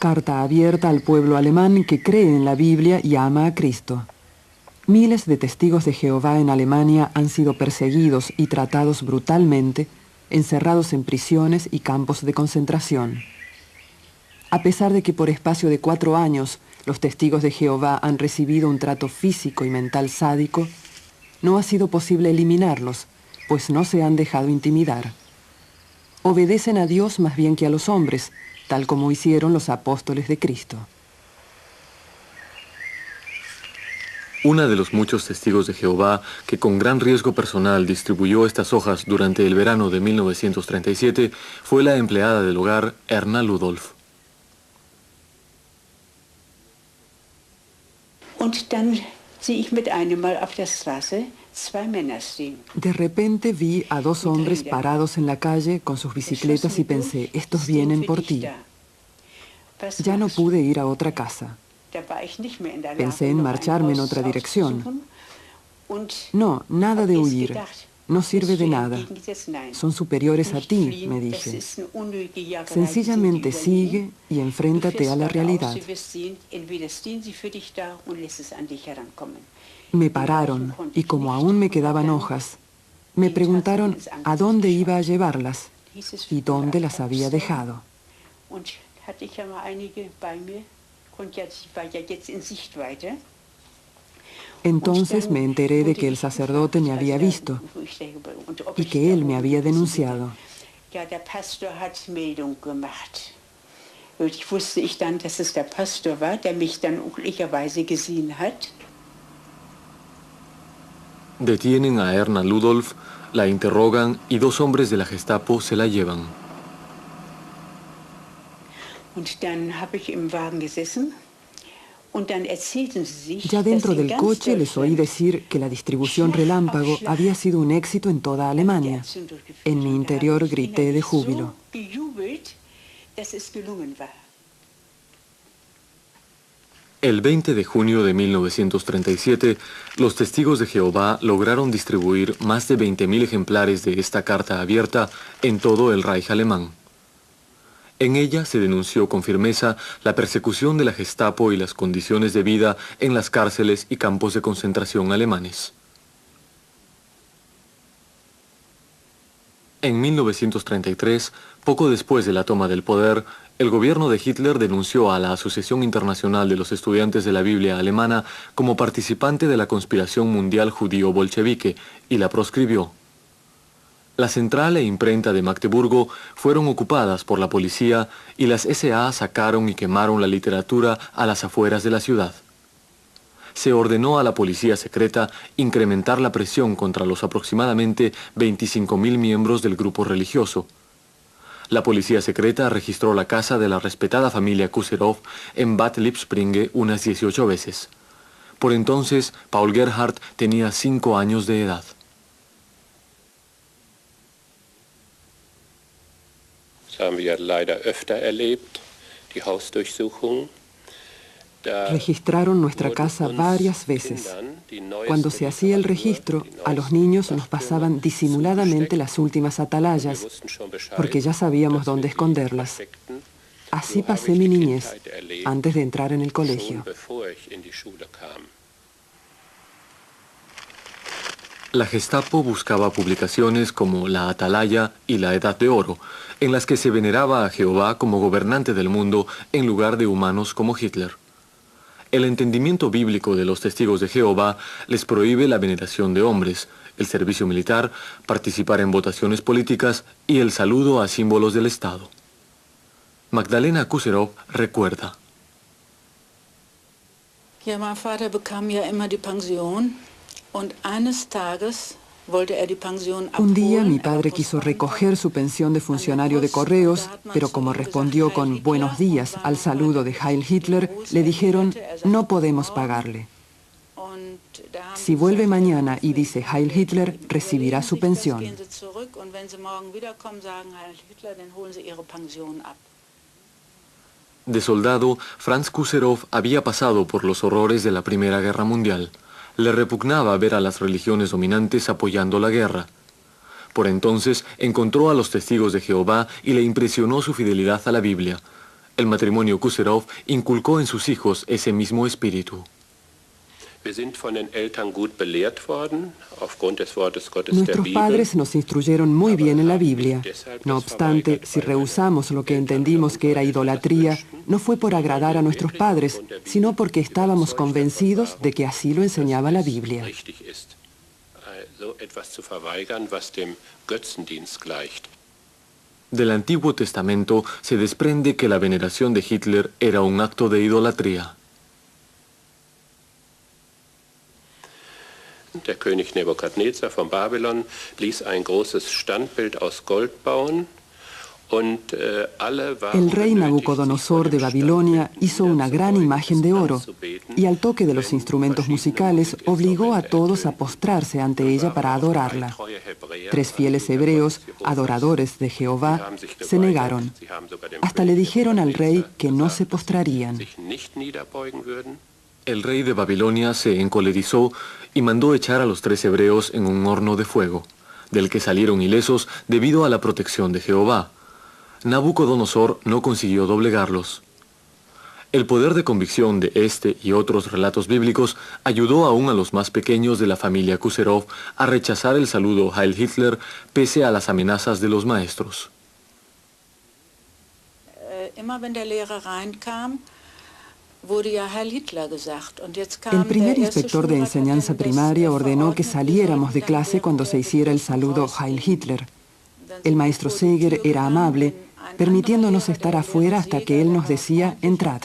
carta abierta al pueblo alemán que cree en la Biblia y ama a Cristo. Miles de testigos de Jehová en Alemania han sido perseguidos y tratados brutalmente, encerrados en prisiones y campos de concentración. A pesar de que por espacio de 4 años los testigos de Jehová han recibido un trato físico y mental sádico, no ha sido posible eliminarlos, pues no se han dejado intimidar. Obedecen a Dios más bien que a los hombres, tal como hicieron los apóstoles de Cristo. Una de los muchos testigos de Jehová que con gran riesgo personal distribuyó estas hojas durante el verano de 1937 fue la empleada del hogar Erna Ludolf. De repente vi a 2 hombres parados en la calle con sus bicicletas y pensé, estos vienen por ti. Ya no pude ir a otra casa. Pensé en marcharme en otra dirección. No, nada de huir. No sirve de nada. Son superiores a ti, me dije. Sencillamente sigue y enfréntate a la realidad. Me pararon y como aún me quedaban hojas, me preguntaron a dónde iba a llevarlas y dónde las había dejado. Entonces me enteré de que el sacerdote me había visto y que él me había denunciado. Detienen a Erna Ludolf, la interrogan y 2 hombres de la Gestapo se la llevan. Ya dentro del coche les oí decir que la distribución relámpago había sido un éxito en toda Alemania. En mi interior grité de júbilo. El 20 de junio de 1937, los testigos de Jehová lograron distribuir más de 20.000 ejemplares de esta carta abierta en todo el Reich alemán. En ella se denunció con firmeza la persecución de la Gestapo y las condiciones de vida en las cárceles y campos de concentración alemanes. En 1933, poco después de la toma del poder, el gobierno de Hitler denunció a la Asociación Internacional de los Estudiantes de la Biblia Alemana como participante de la conspiración mundial judío-bolchevique y la proscribió. La central e imprenta de Magdeburgo fueron ocupadas por la policía y las SA sacaron y quemaron la literatura a las afueras de la ciudad. Se ordenó a la policía secreta incrementar la presión contra los aproximadamente 25.000 miembros del grupo religioso. La policía secreta registró la casa de la respetada familia Kuserov en Bad Lippspringe unas 18 veces. Por entonces, Paul Gerhardt tenía 5 años de edad. Registraron nuestra casa varias veces. Cuando se hacía el registro, a los niños nos pasaban disimuladamente las últimas atalayas, porque ya sabíamos dónde esconderlas. Así pasé mi niñez, antes de entrar en el colegio. La Gestapo buscaba publicaciones como La Atalaya y La Edad de Oro, en las que se veneraba a Jehová como gobernante del mundo en lugar de humanos como Hitler. El entendimiento bíblico de los testigos de Jehová les prohíbe la veneración de hombres, el servicio militar, participar en votaciones políticas y el saludo a símbolos del Estado. Magdalena Kuserov recuerda. Ja, mein Vater bekam ja immer die Pension und eines Tages wollte er die Pension abholen. Un día mi padre quiso recoger su pensión de funcionario de correos, pero como respondió con buenos días al saludo de Heil Hitler, le dijeron, no podemos pagarle. Si vuelve mañana y dice Heil Hitler, recibirá su pensión. De soldado, Franz Kuserov había pasado por los horrores de la Primera Guerra Mundial. Le repugnaba ver a las religiones dominantes apoyando la guerra. Por entonces encontró a los testigos de Jehová y le impresionó su fidelidad a la Biblia. El matrimonio Kuserov inculcó en sus hijos ese mismo espíritu. Nuestros padres nos instruyeron muy bien en la Biblia. No obstante, si rehusamos lo que entendimos que era idolatría, no fue por agradar a nuestros padres, sino porque estábamos convencidos de que así lo enseñaba la Biblia. Del Antiguo Testamento se desprende que la veneración de Hitler era un acto de idolatría. Der König Nebukadnezar von Babylon ließ ein großes Standbild aus Gold bauen. El rey Nabucodonosor de Babilonia hizo una gran imagen de oro y al toque de los instrumentos musicales obligó a todos a postrarse ante ella para adorarla. 3 fieles hebreos, adoradores de Jehová, se negaron. Hasta le dijeron al rey que no se postrarían. El rey de Babilonia se encolerizó y mandó echar a los 3 hebreos en un horno de fuego, del que salieron ilesos debido a la protección de Jehová. Nabucodonosor no consiguió doblegarlos. El poder de convicción de este y otros relatos bíblicos ayudó aún a los más pequeños de la familia Kuserov a rechazar el saludo Heil Hitler pese a las amenazas de los maestros. El primer inspector de enseñanza primaria ordenó que saliéramos de clase cuando se hiciera el saludo Heil Hitler. El maestro Seger era amable, permitiéndonos estar afuera hasta que él nos decía, entrad.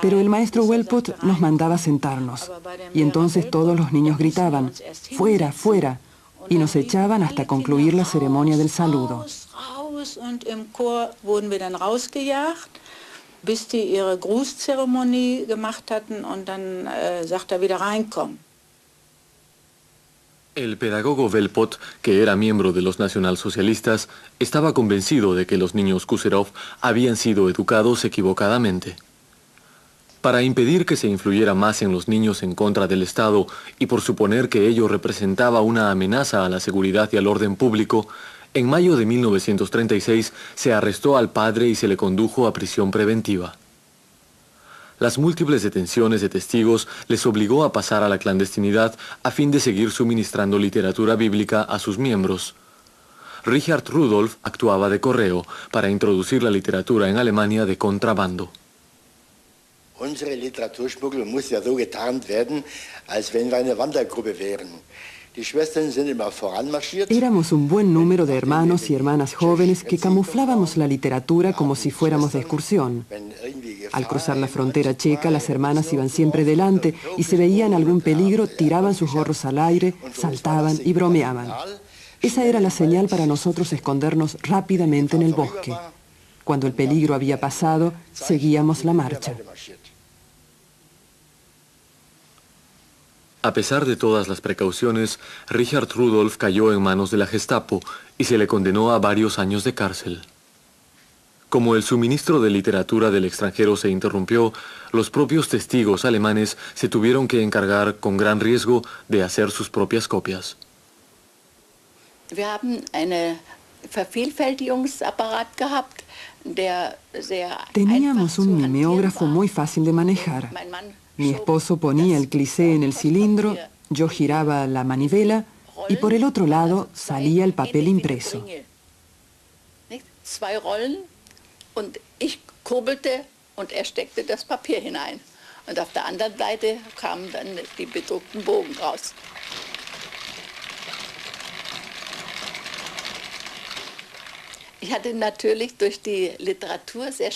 Pero el maestro Welpot nos mandaba sentarnos, y entonces todos los niños gritaban, fuera, fuera, y nos echaban hasta concluir la ceremonia del saludo. Bis die ihre Grußzeremonie gemacht hatten und dann sagt wieder reinkommen. El pedagogo Velpot, que era miembro de los nacionalsocialistas, estaba convencido de que los niños Kuserov habían sido educados equivocadamente. Para impedir que se influyera más en los niños en contra del Estado y por suponer que ello representaba una amenaza a la seguridad y al orden público, en mayo de 1936 se arrestó al padre y se le condujo a prisión preventiva. Las múltiples detenciones de testigos les obligó a pasar a la clandestinidad a fin de seguir suministrando literatura bíblica a sus miembros. Richard Rudolph actuaba de correo para introducir la literatura en Alemania de contrabando. Unsere Literaturschmuggel muss ja so getarnt werden, als wenn wir eine Wandergruppe wären. Éramos un buen número de hermanos y hermanas jóvenes que camuflábamos la literatura como si fuéramos de excursión. Al cruzar la frontera checa, las hermanas iban siempre delante y si veían algún peligro, tiraban sus gorros al aire, saltaban y bromeaban. Esa era la señal para nosotros escondernos rápidamente en el bosque. Cuando el peligro había pasado, seguíamos la marcha. A pesar de todas las precauciones, Richard Rudolph cayó en manos de la Gestapo y se le condenó a varios años de cárcel. Como el suministro de literatura del extranjero se interrumpió, los propios testigos alemanes se tuvieron que encargar con gran riesgo de hacer sus propias copias. Wir haben einen Vervielfältigungsapparat gehabt, der sehr Teníamos un mimeógrafo muy fácil de manejar. Mi esposo ponía el cliché en el cilindro, yo giraba la manivela y por el otro lado salía el papel impreso. 2 Rollen und ich kurbelte und steckte das Papier hinein. Und auf der anderen Seite kamen dann die bedruckten Bogen raus.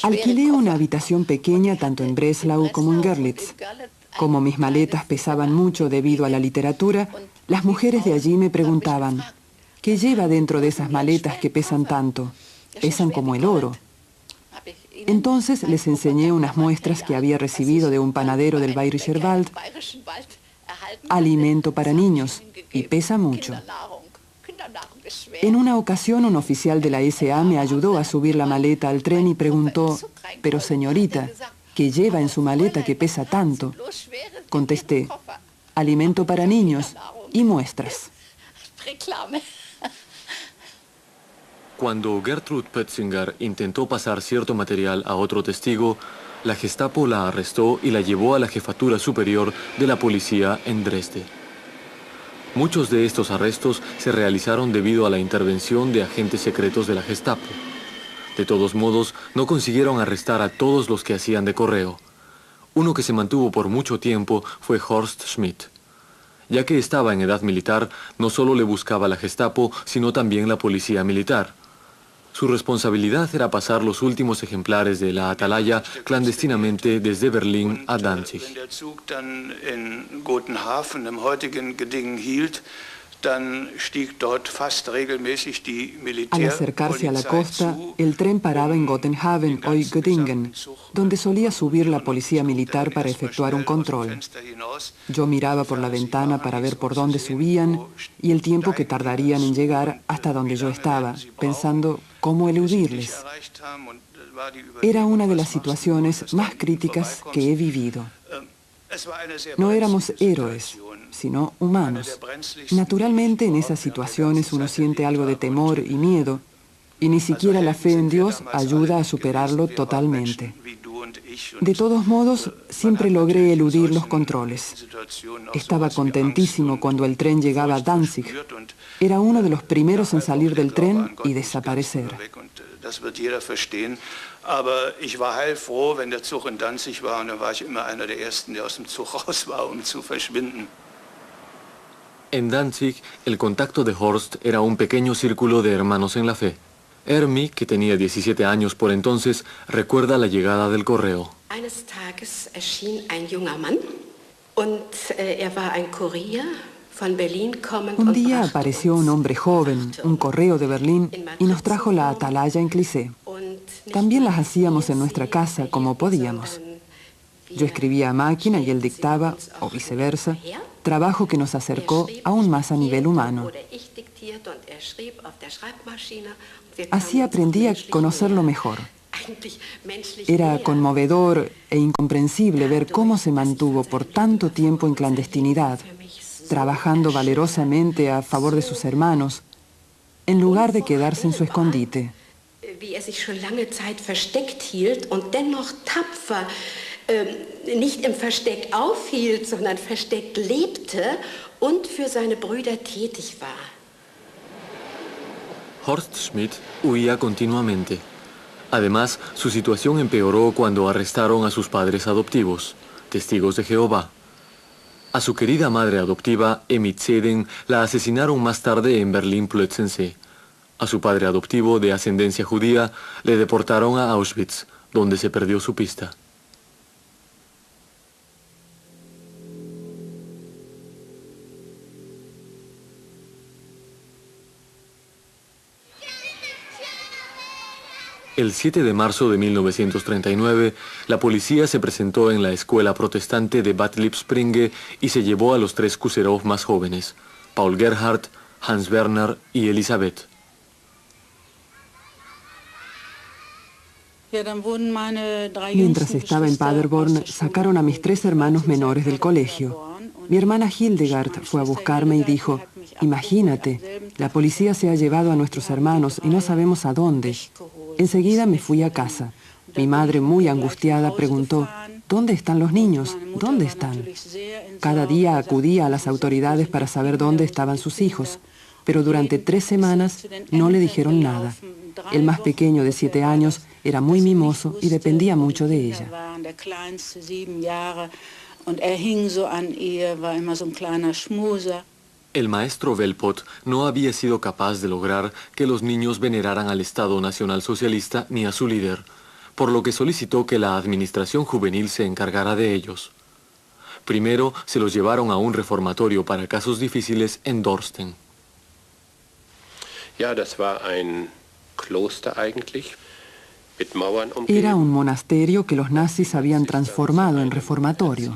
Alquilé una habitación pequeña tanto en Breslau como en Görlitz. Como mis maletas pesaban mucho debido a la literatura, las mujeres de allí me preguntaban, ¿qué lleva dentro de esas maletas que pesan tanto? Pesan como el oro. Entonces les enseñé unas muestras que había recibido de un panadero del Bayerischer Wald. Alimento para niños, y pesa mucho. En una ocasión, un oficial de la SA me ayudó a subir la maleta al tren y preguntó, «Pero señorita, ¿qué lleva en su maleta que pesa tanto?» Contesté, «Alimento para niños y muestras». Cuando Gertrud Pötzinger intentó pasar cierto material a otro testigo, la Gestapo la arrestó y la llevó a la jefatura superior de la policía en Dresde. Muchos de estos arrestos se realizaron debido a la intervención de agentes secretos de la Gestapo. De todos modos, no consiguieron arrestar a todos los que hacían de correo. Uno que se mantuvo por mucho tiempo fue Horst Schmidt. Ya que estaba en edad militar, no solo le buscaba la Gestapo, sino también la policía militar. Su responsabilidad era pasar los últimos ejemplares de la Atalaya clandestinamente desde Berlín a Danzig. Al acercarse a la costa, el tren paraba en Gotenhaven, hoy Göttingen, donde solía subir la policía militar para efectuar un control. Yo miraba por la ventana para ver por dónde subían y el tiempo que tardarían en llegar hasta donde yo estaba, pensando cómo eludirles. Era una de las situaciones más críticas que he vivido. No éramos héroes, sino humanos. Naturalmente, en esas situaciones uno siente algo de temor y miedo, y ni siquiera la fe en Dios ayuda a superarlo totalmente. De todos modos, siempre logré eludir los controles. Estaba contentísimo cuando el tren llegaba a Danzig. Era uno de los primeros en salir del tren y desaparecer. Das wird jeder verstehen. Aber ich war heilfroh, wenn der Zug in Danzig war, und dann war ich immer einer der Ersten, der aus dem Zug raus war, um zu verschwinden. En Danzig, el contacto de Horst era un pequeño círculo de hermanos en la fe. Ermi, que tenía 17 años por entonces, recuerda la llegada del correo. Eines Tages erschien ein junger Mann und war ein Kurier. Un día apareció un hombre joven, un correo de Berlín, y nos trajo la Atalaya en Clissé. También las hacíamos en nuestra casa, como podíamos. Yo escribía a máquina y él dictaba, o viceversa, trabajo que nos acercó aún más a nivel humano. Así aprendí a conocerlo mejor. Era conmovedor e incomprensible ver cómo se mantuvo por tanto tiempo en clandestinidad, trabajando valerosamente a favor de sus hermanos, en lugar de quedarse en su escondite. Wie sich schon lange Zeit versteckt hielt und dennoch tapfer nicht im Versteck aufhielt, sondern versteckt lebte und für seine Brüder tätig war. Horst Schmidt huía continuamente. Además, su situación empeoró cuando arrestaron a sus padres adoptivos, testigos de Jehová. A su querida madre adoptiva, Emit Zeden, la asesinaron más tarde en Berlín-Plötzensee. A su padre adoptivo, de ascendencia judía, le deportaron a Auschwitz, donde se perdió su pista. El 7 de marzo de 1939, la policía se presentó en la escuela protestante de Bad Lippspringe y se llevó a los 3 Kuserov más jóvenes, Paul Gerhardt, Hans Werner y Elisabeth. Mientras estaba en Paderborn, sacaron a mis 3 hermanos menores del colegio. Mi hermana Hildegard fue a buscarme y dijo, imagínate, la policía se ha llevado a nuestros hermanos y no sabemos a dónde. Enseguida me fui a casa. Mi madre, muy angustiada, preguntó, ¿dónde están los niños? ¿Dónde están? Cada día acudía a las autoridades para saber dónde estaban sus hijos, pero durante 3 semanas no le dijeron nada. El más pequeño, de 7 años, era muy mimoso y dependía mucho de ella. El maestro Velpot no había sido capaz de lograr que los niños veneraran al Estado Nacional Socialista ni a su líder, por lo que solicitó que la administración juvenil se encargara de ellos. Primero se los llevaron a un reformatorio para casos difíciles en Dorsten. Ja, das war ein Kloster eigentlich. Era un monasterio que los nazis habían transformado en reformatorio.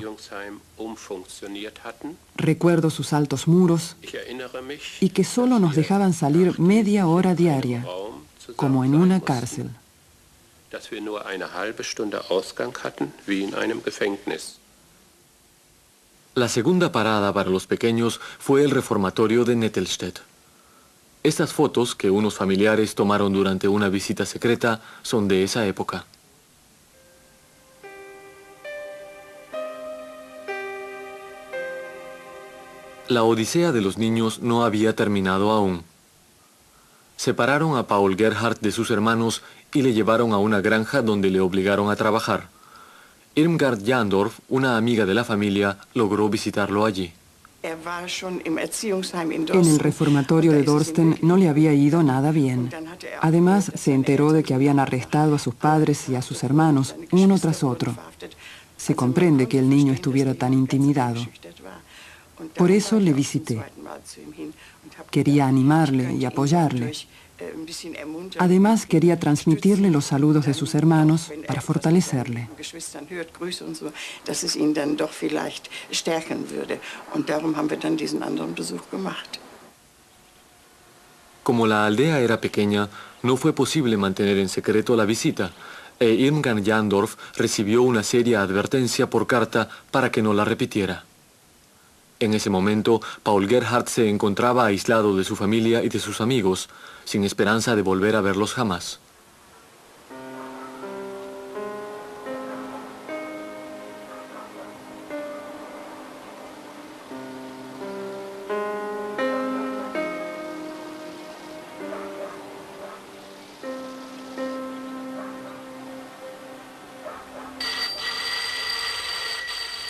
Recuerdo sus altos muros y que solo nos dejaban salir media hora diaria, como en una cárcel. La segunda parada para los pequeños fue el reformatorio de Nettelstedt. Estas fotos, que unos familiares tomaron durante una visita secreta, son de esa época. La odisea de los niños no había terminado aún. Separaron a Paul Gerhardt de sus hermanos y le llevaron a una granja donde le obligaron a trabajar. Irmgard Jandorf, una amiga de la familia, logró visitarlo allí. En el reformatorio de Dorsten no le había ido nada bien. Además, se enteró de que habían arrestado a sus padres y a sus hermanos, uno tras otro. Se comprende que el niño estuviera tan intimidado. Por eso le visité. Quería animarle y apoyarle. Además, quería transmitirle los saludos de sus hermanos para fortalecerle. Como la aldea era pequeña, no fue posible mantener en secreto la visita, e Irmgard Jandorf recibió una seria advertencia por carta para que no la repitiera. En ese momento, Paul Gerhardt se encontraba aislado de su familia y de sus amigos, sin esperanza de volver a verlos jamás.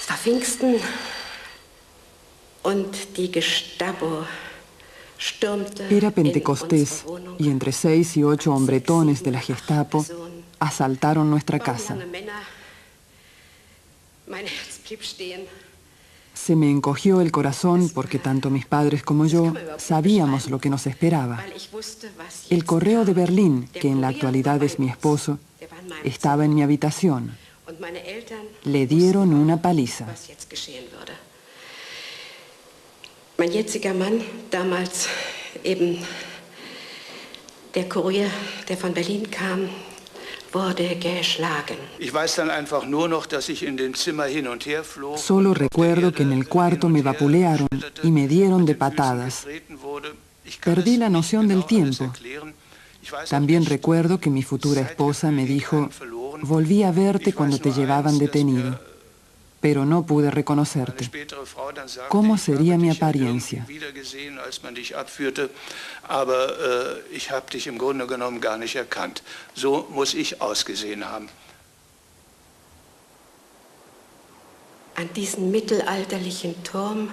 Es war Pfingsten und die Gestapo stürmte. Era Pentecostés y entre 6 y 8 hombretones de la Gestapo asaltaron nuestra casa. Mein Herz blieb stehen. Se me encogió el corazón porque tanto mis padres como yo sabíamos lo que nos esperaba. El correo de Berlín, que en la actualidad es mi esposo, estaba en mi habitación. Le dieron una paliza. Mein jetziger Mann, damals eben der Kurier, der von Berlin kam, wurde geschlagen. Ich weiß dann einfach nur noch, dass ich in dem Zimmer hin und her flog. Solo recuerdo que en el cuarto me vapulearon y me dieron de patadas. Perdí la noción del tiempo. También recuerdo que mi futura esposa me dijo: volví a verte cuando te llevaban detenido, pero no pude reconocerte. ¿Cómo sería mi apariencia? Aber ich habe dich im Grunde genommen gar nicht erkannt. So muss ich ausgesehen haben. An diesen mittelalterlichen Turm,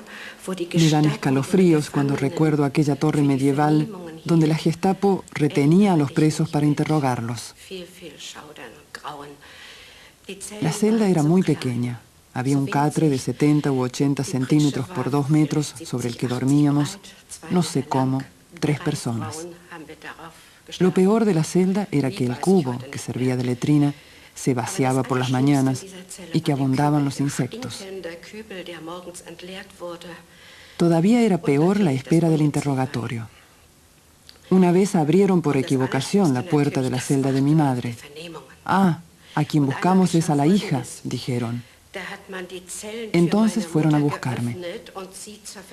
wo die Me dan Gestapo escalofríos cuando recuerdo aquella torre medieval donde la Gestapo retenía a los presos para interrogarlos. La celda era muy pequeña. Había un catre de 70 u 80 centímetros por 2 metros sobre el que dormíamos, no sé cómo, 3 personas. Lo peor de la celda era que el cubo, que servía de letrina, se vaciaba por las mañanas y que abundaban los insectos. Todavía era peor la espera del interrogatorio. Una vez abrieron por equivocación la puerta de la celda de mi madre. Ah, a quien buscamos es a la hija, dijeron. Entonces fueron a buscarme.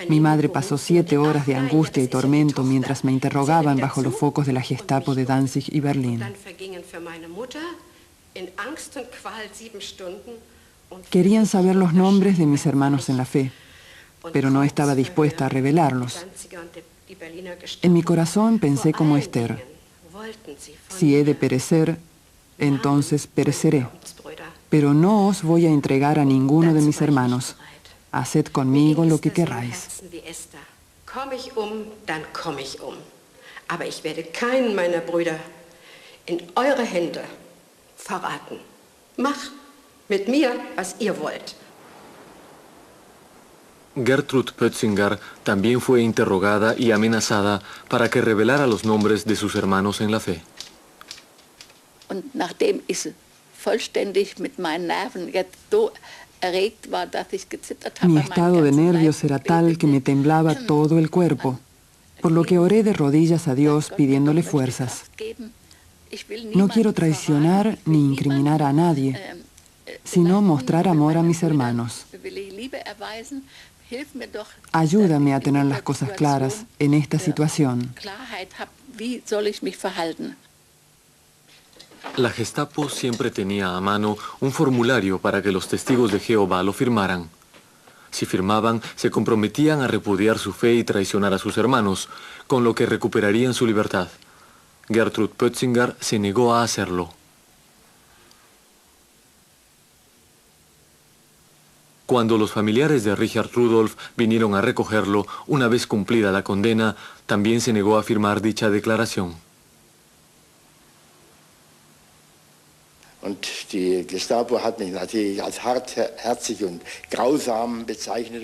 Mi madre pasó 7 horas de angustia y tormento mientras me interrogaban bajo los focos de la Gestapo de Danzig y Berlín. Querían saber los nombres de mis hermanos en la fe, pero no estaba dispuesta a revelarlos. En mi corazón pensé como Esther: si he de perecer, entonces pereceré. Pero no os voy a entregar a ninguno de mis hermanos. Haced conmigo lo que querráis. Komme ich dann komme ich Aber ich werde keinen meiner Brüder in eure Hände verraten. Macht mit mir, was ihr wollt. Gertrud Pötzinger también fue interrogada y amenazada para que revelara los nombres de sus hermanos en la fe. Und nachdem ich vollständig mit meinen Nerven jetzt so erregt war, dass ich gezittert habe. Mi estado de nervios era tal que me temblaba todo el cuerpo, por lo que oré de rodillas a Dios pidiéndole fuerzas. No quiero traicionar ni incriminar a nadie, sino mostrar amor a mis hermanos. Ayúdame a tener las cosas claras en esta situación. La Gestapo siempre tenía a mano un formulario para que los testigos de Jehová lo firmaran. Si firmaban, se comprometían a repudiar su fe y traicionar a sus hermanos, con lo que recuperarían su libertad. Gertrud Pötzinger se negó a hacerlo. Cuando los familiares de Richard Rudolph vinieron a recogerlo, una vez cumplida la condena, también se negó a firmar dicha declaración.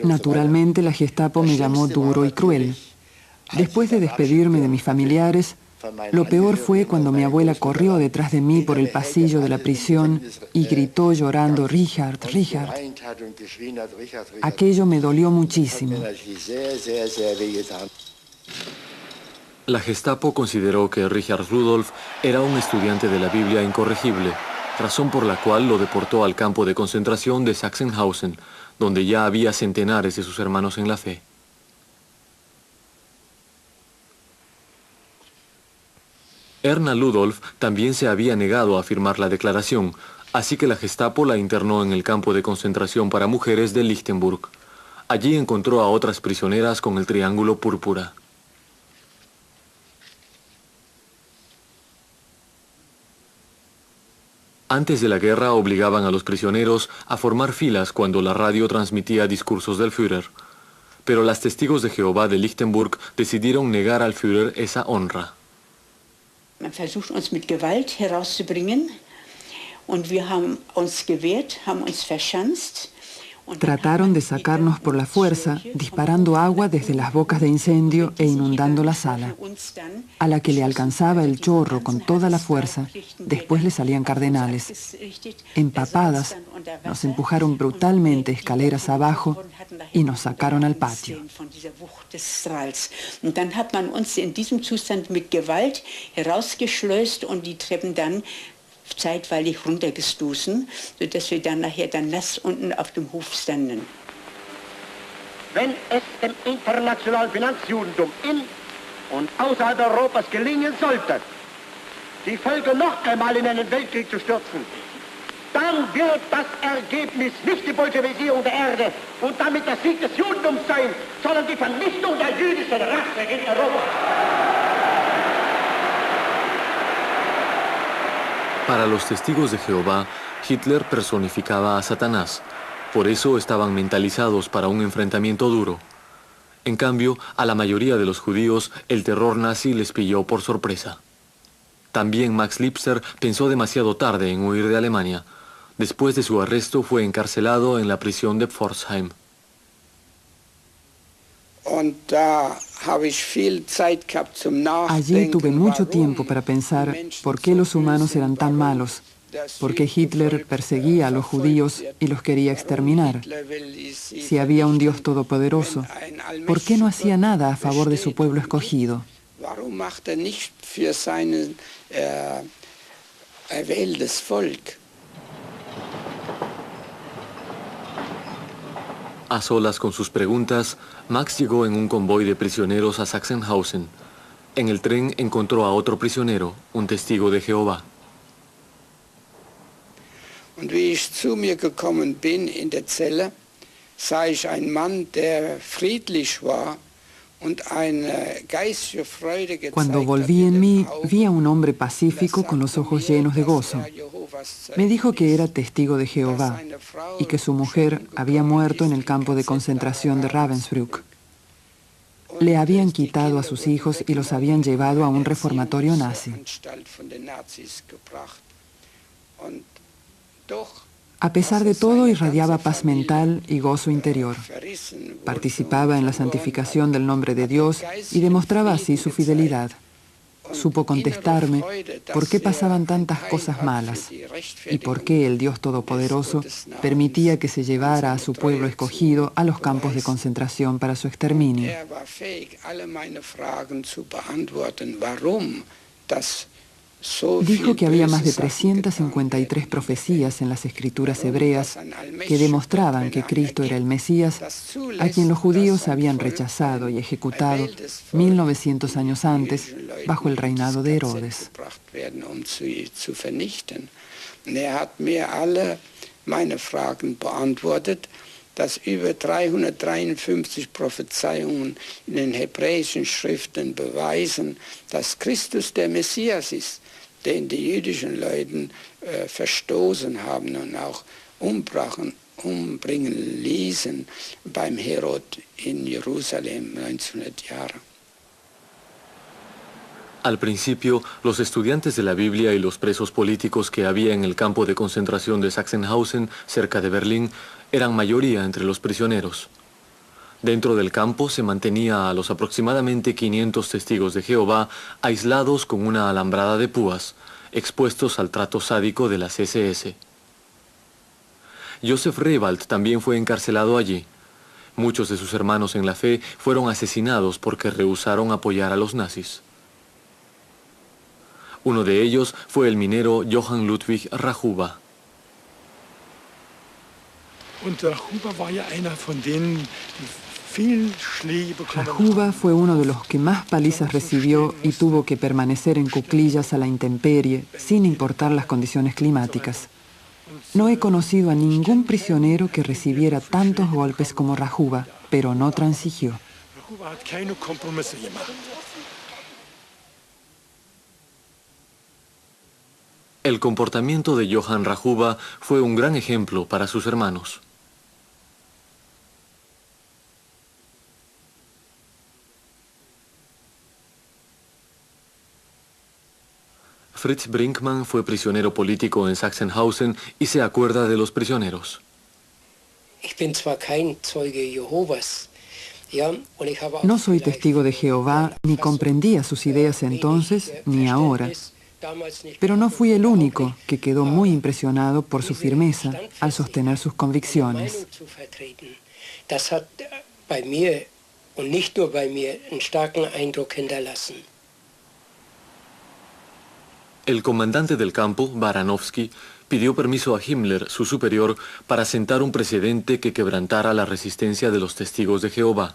Naturalmente, la Gestapo me llamó duro y cruel. Después de despedirme de mis familiares, lo peor fue cuando mi abuela corrió detrás de mí por el pasillo de la prisión y gritó llorando, «Richard, Richard». Aquello me dolió muchísimo. La Gestapo consideró que Richard Rudolph era un estudiante de la Biblia incorregible, razón por la cual lo deportó al campo de concentración de Sachsenhausen, donde ya había centenares de sus hermanos en la fe. Erna Ludolf también se había negado a firmar la declaración, así que la Gestapo la internó en el campo de concentración para mujeres de Lichtenburg. Allí encontró a otras prisioneras con el triángulo púrpura. Antes de la guerra obligaban a los prisioneros a formar filas cuando la radio transmitía discursos del Führer. Pero las testigos de Jehová de Lichtenburg decidieron negar al Führer esa honra. Man versucht uns mit Gewalt herauszubringen und wir haben uns gewehrt, haben uns verschanzt. Trataron de sacarnos por la fuerza, disparando agua desde las bocas de incendio e inundando la sala. A la que le alcanzaba el chorro con toda la fuerza, después le salían cardenales. Empapadas, nos empujaron brutalmente escaleras abajo y nos sacaron al patio. Und dann hat man uns in diesem Zustand mit Gewalt herausgeschleust und die Treppen dann zeitweilig runtergestoßen, sodass wir dann nachher nass unten auf dem Hof standen. Wenn es dem internationalen Finanzjudentum in und außerhalb Europas gelingen sollte, die Völker noch einmal in einen Weltkrieg zu stürzen, dann wird das Ergebnis nicht die Bolschewisierung der Erde und damit der Sieg des Judentums sein, sondern die Vernichtung der jüdischen Rasse in Europa. Para los testigos de Jehová, Hitler personificaba a Satanás. Por eso estaban mentalizados para un enfrentamiento duro. En cambio, a la mayoría de los judíos, el terror nazi les pilló por sorpresa. También Max Liebster pensó demasiado tarde en huir de Alemania. Después de su arresto, fue encarcelado en la prisión de Pforzheim. Allí tuve mucho tiempo para pensar por qué los humanos eran tan malos, por qué Hitler perseguía a los judíos y los quería exterminar. Si había un Dios todopoderoso, ¿por qué no hacía nada a favor de su pueblo escogido? A solas con sus preguntas, Max llegó en un convoy de prisioneros a Sachsenhausen. En el tren encontró a otro prisionero, un testigo de Jehová. Und wie ich zu mir gekommen bin in der Zelle, sah ich einen Mann, der friedlich war und eine geistliche Freude gezeigt hat. Cuando volví en mí, vi a un hombre pacífico con los ojos llenos de gozo. Me dijo que era testigo de Jehová y que su mujer había muerto en el campo de concentración de Ravensbrück. Le habían quitado a sus hijos y los habían llevado a un reformatorio nazi. A pesar de todo, irradiaba paz mental y gozo interior. Participaba en la santificación del nombre de Dios y demostraba así su fidelidad. Supo contestarme por qué pasaban tantas cosas malas y por qué el Dios Todopoderoso permitía que se llevara a su pueblo escogido a los campos de concentración para su exterminio. Dijo que había más de 353 profecías en las escrituras hebreas que demostraban que Cristo era el Mesías, a quien los judíos habían rechazado y ejecutado 1900 años antes bajo el reinado de Herodes. Meine Fragen beantwortet, dass über 353 Prophezeiungen in den hebräischen Schriften beweisen, dass Christus der Messias ist, den die jüdischen Leute verstoßen haben und auch umbringen ließen beim Herod in Jerusalem 1900 Jahre. Al principio, los estudiantes de la Biblia y los presos políticos que había en el campo de concentración de Sachsenhausen, cerca de Berlín, eran mayoría entre los prisioneros. Dentro del campo se mantenía a los aproximadamente 500 testigos de Jehová aislados con una alambrada de púas, expuestos al trato sádico de las SS. Josef Rewald también fue encarcelado allí. Muchos de sus hermanos en la fe fueron asesinados porque rehusaron apoyar a los nazis. Uno de ellos fue el minero Johann Ludwig Rachuba. Rachuba fue uno de los que más palizas recibió y tuvo que permanecer en cuclillas a la intemperie, sin importar las condiciones climáticas. No he conocido a ningún prisionero que recibiera tantos golpes como Rachuba, pero no transigió. El comportamiento de Johann Rachuba fue un gran ejemplo para sus hermanos. Fritz Brinkmann fue prisionero político en Sachsenhausen y se acuerda de los prisioneros. No soy testigo de Jehová, ni comprendía sus ideas entonces, ni ahora. Pero no fui el único que quedó muy impresionado por su firmeza al sostener sus convicciones. El comandante del campo, Baranovsky, pidió permiso a Himmler, su superior, para sentar un precedente que quebrantara la resistencia de los testigos de Jehová.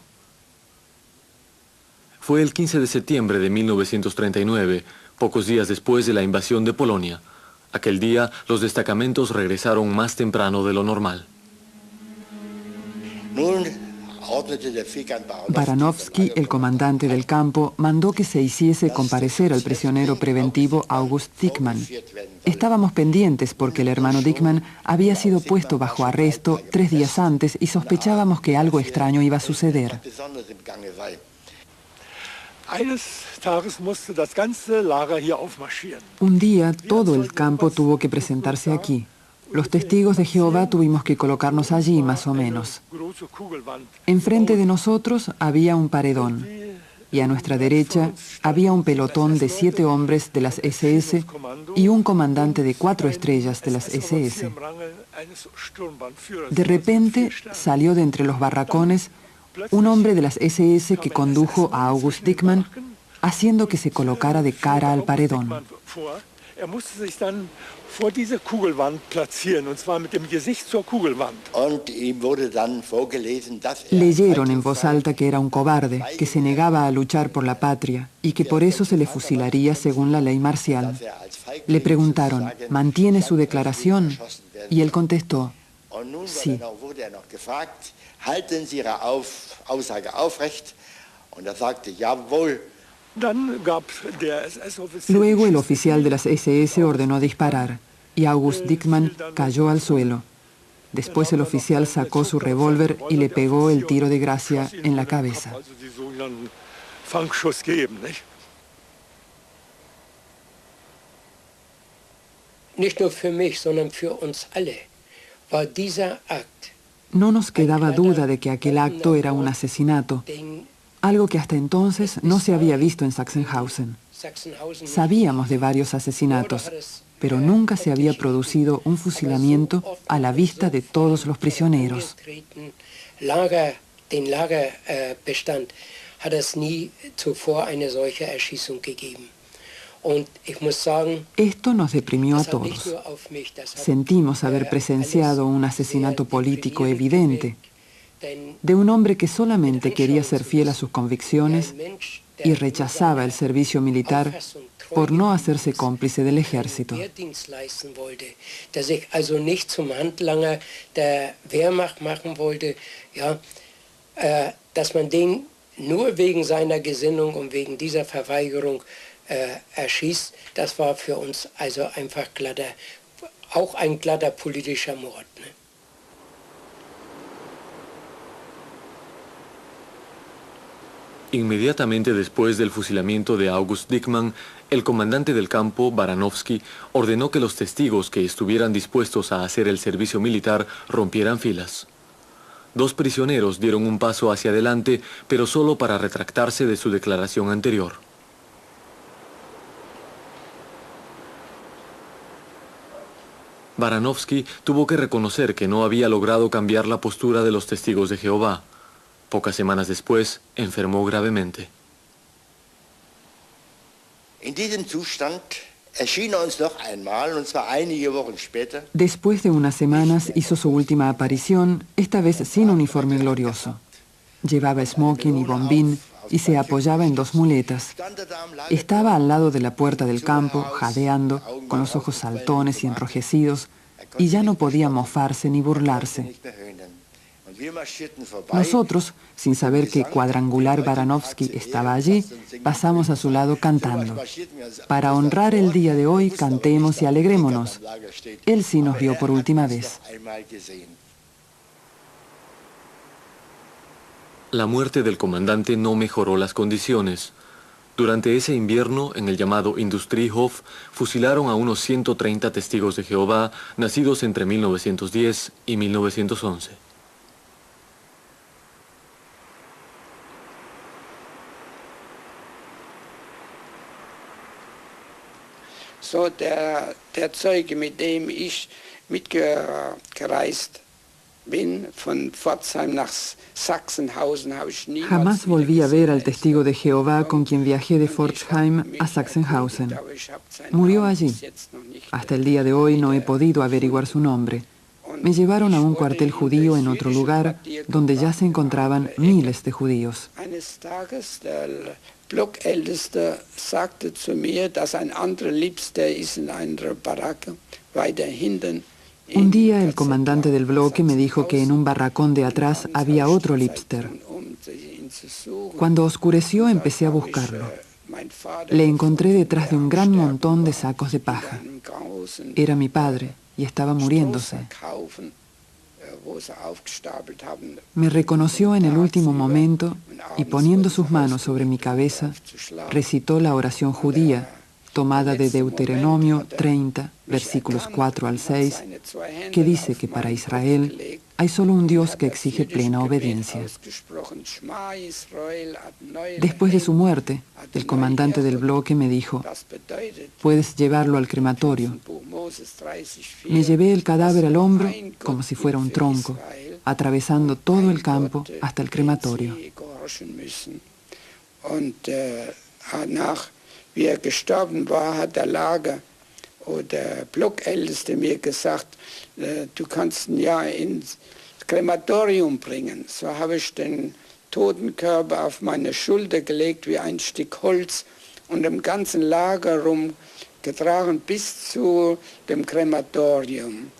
Fue el 15 de septiembre de 1939, pocos días después de la invasión de Polonia. Aquel día, los destacamentos regresaron más temprano de lo normal. Baranovsky, el comandante del campo, mandó que se hiciese comparecer al prisionero preventivo August Dickmann. Estábamos pendientes porque el hermano Dickmann había sido puesto bajo arresto 3 días antes y sospechábamos que algo extraño iba a suceder. Un día todo el campo tuvo que presentarse aquí. Los testigos de Jehová tuvimos que colocarnos allí más o menos. Enfrente de nosotros había un paredón y a nuestra derecha había un pelotón de 7 hombres de las SS y un comandante de 4 estrellas de las SS. De repente salió de entre los barracones un hombre de las SS que condujo a August Dickmann, haciendo que se colocara de cara al paredón. Leyeron en voz alta que era un cobarde, que se negaba a luchar por la patria y que por eso se le fusilaría según la ley marcial. Le preguntaron, ¿mantiene su declaración? Y él contestó, sí. Halten Sie Ihre Aussage aufrecht? Und sagte, jawohl. Luego el oficial de las SS ordenó disparar y August Dickmann cayó al suelo. Después el oficial sacó su revólver y le pegó el tiro de gracia en la cabeza. Nicht nur für mich, sondern für uns alle war dieser Akt. No nos quedaba duda de que aquel acto era un asesinato, algo que hasta entonces no se había visto en Sachsenhausen. Sabíamos de varios asesinatos, pero nunca se había producido un fusilamiento a la vista de todos los prisioneros. Den Lagerbestand hat es nie zuvor eine solche Erschießung gegeben. Esto nos deprimió a todos. Sentimos haber presenciado un asesinato político evidente de un hombre que solamente quería ser fiel a sus convicciones y rechazaba el servicio militar por no hacerse cómplice del ejército. Der sich also nicht zum Handlanger der Wehrmacht machen wollte, ja, dass man den nur wegen seiner Gesinnung und wegen dieser Verweigerung erschießt, das war für uns also einfach auch ein glatter politischer Mord. Ne? Inmediatamente después del fusilamiento de August Dickmann, el comandante del campo, Baranovsky, ordenó que los testigos que estuvieran dispuestos a hacer el servicio militar rompieran filas. 2 prisioneros dieron un paso hacia adelante, pero solo para retractarse de su declaración anterior. Baranovsky tuvo que reconocer que no había logrado cambiar la postura de los testigos de Jehová. Pocas semanas después, enfermó gravemente. In diesem Zustand erschien er uns noch einmal, und zwar einige Wochen später. Después de unas semanas hizo su última aparición, esta vez sin uniforme glorioso. Llevaba smoking y bombín y se apoyaba en 2 muletas. Estaba al lado de la puerta del campo, jadeando, con los ojos saltones y enrojecidos, y ya no podía mofarse ni burlarse. Nosotros, sin saber que Cuadrangular Baranovsky estaba allí, pasamos a su lado cantando. Para honrar el día de hoy, cantemos y alegrémonos. Él sí nos vio por última vez. La muerte del comandante no mejoró las condiciones. Durante ese invierno, en el llamado Industriehof, fusilaron a unos 130 testigos de Jehová, nacidos entre 1910 y 1911. So der Zeuge, mit dem ich mitgereist bin, von Pforzheim nach Sachsenhausen, habe ich niemals... Jamás volví a ver al testigo de Jehová con quien viajé de Pforzheim a Sachsenhausen. Murió allí. Hasta el día de hoy no he podido averiguar su nombre. Me llevaron a un cuartel judío en otro lugar, donde ya se encontraban miles de judíos. Blockälteste sagte zu mir, dass ein anderer Liebster ist in einer Baracke weiter hinten. Un día el comandante del bloque me dijo que en un barracón de atrás había otro Liebster. Cuando oscureció empecé a buscarlo. Le encontré detrás de un gran montón de sacos de paja. Era mi padre y estaba muriéndose. Me reconoció en el último momento y poniendo sus manos sobre mi cabeza, recitó la oración judía, tomada de Deuteronomio 30, versículos 4 al 6, que dice que para Israel hay solo un Dios que exige plena obediencia. Después de su muerte, el comandante del bloque me dijo, «Puedes llevarlo al crematorio». Me llevé el cadáver al hombro como si fuera un tronco, atravesando todo el campo hasta el crematorio. Wie gestorben war, hat der Lager oder Blockälteste mir gesagt, du kannst ihn ja ins Krematorium bringen. So habe ich den Totenkörper auf meine Schulter gelegt wie ein Stück Holz und im ganzen Lager rumgetragen bis zu dem Krematorium.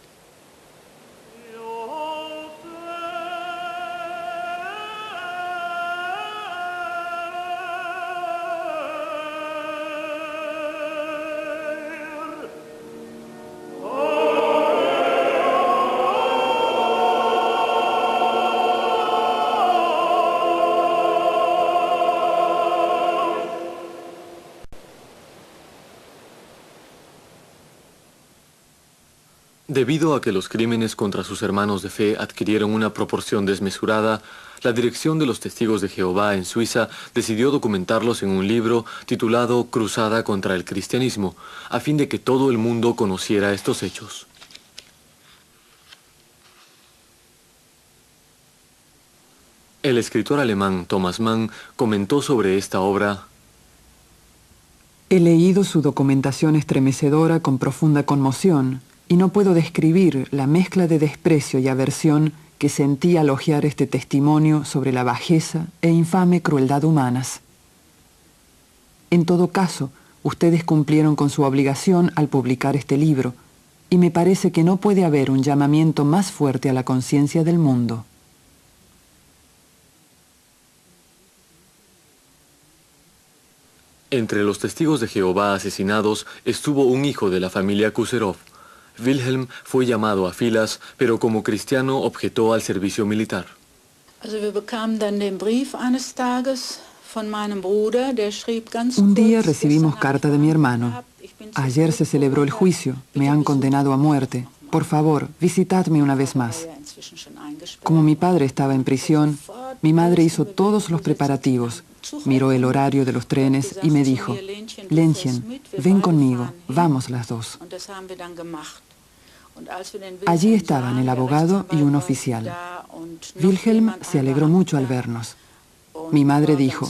Debido a que los crímenes contra sus hermanos de fe adquirieron una proporción desmesurada, la Dirección de los Testigos de Jehová en Suiza decidió documentarlos en un libro titulado Cruzada contra el Cristianismo, a fin de que todo el mundo conociera estos hechos. El escritor alemán Thomas Mann comentó sobre esta obra: He leído su documentación estremecedora con profunda conmoción y no puedo describir la mezcla de desprecio y aversión que sentí al hojear este testimonio sobre la bajeza e infame crueldad humanas. En todo caso, ustedes cumplieron con su obligación al publicar este libro, y me parece que no puede haber un llamamiento más fuerte a la conciencia del mundo. Entre los testigos de Jehová asesinados estuvo un hijo de la familia Kuserov. Wilhelm fue llamado a filas, pero como cristiano objetó al servicio militar. Un día recibimos carta de mi hermano. Ayer se celebró el juicio, me han condenado a muerte. Por favor, visitadme una vez más. Como mi padre estaba en prisión, mi madre hizo todos los preparativos. Miró el horario de los trenes y me dijo, Lenchen, ven conmigo, vamos las dos. Allí estaban el abogado y un oficial. Wilhelm se alegró mucho al vernos. Mi madre dijo,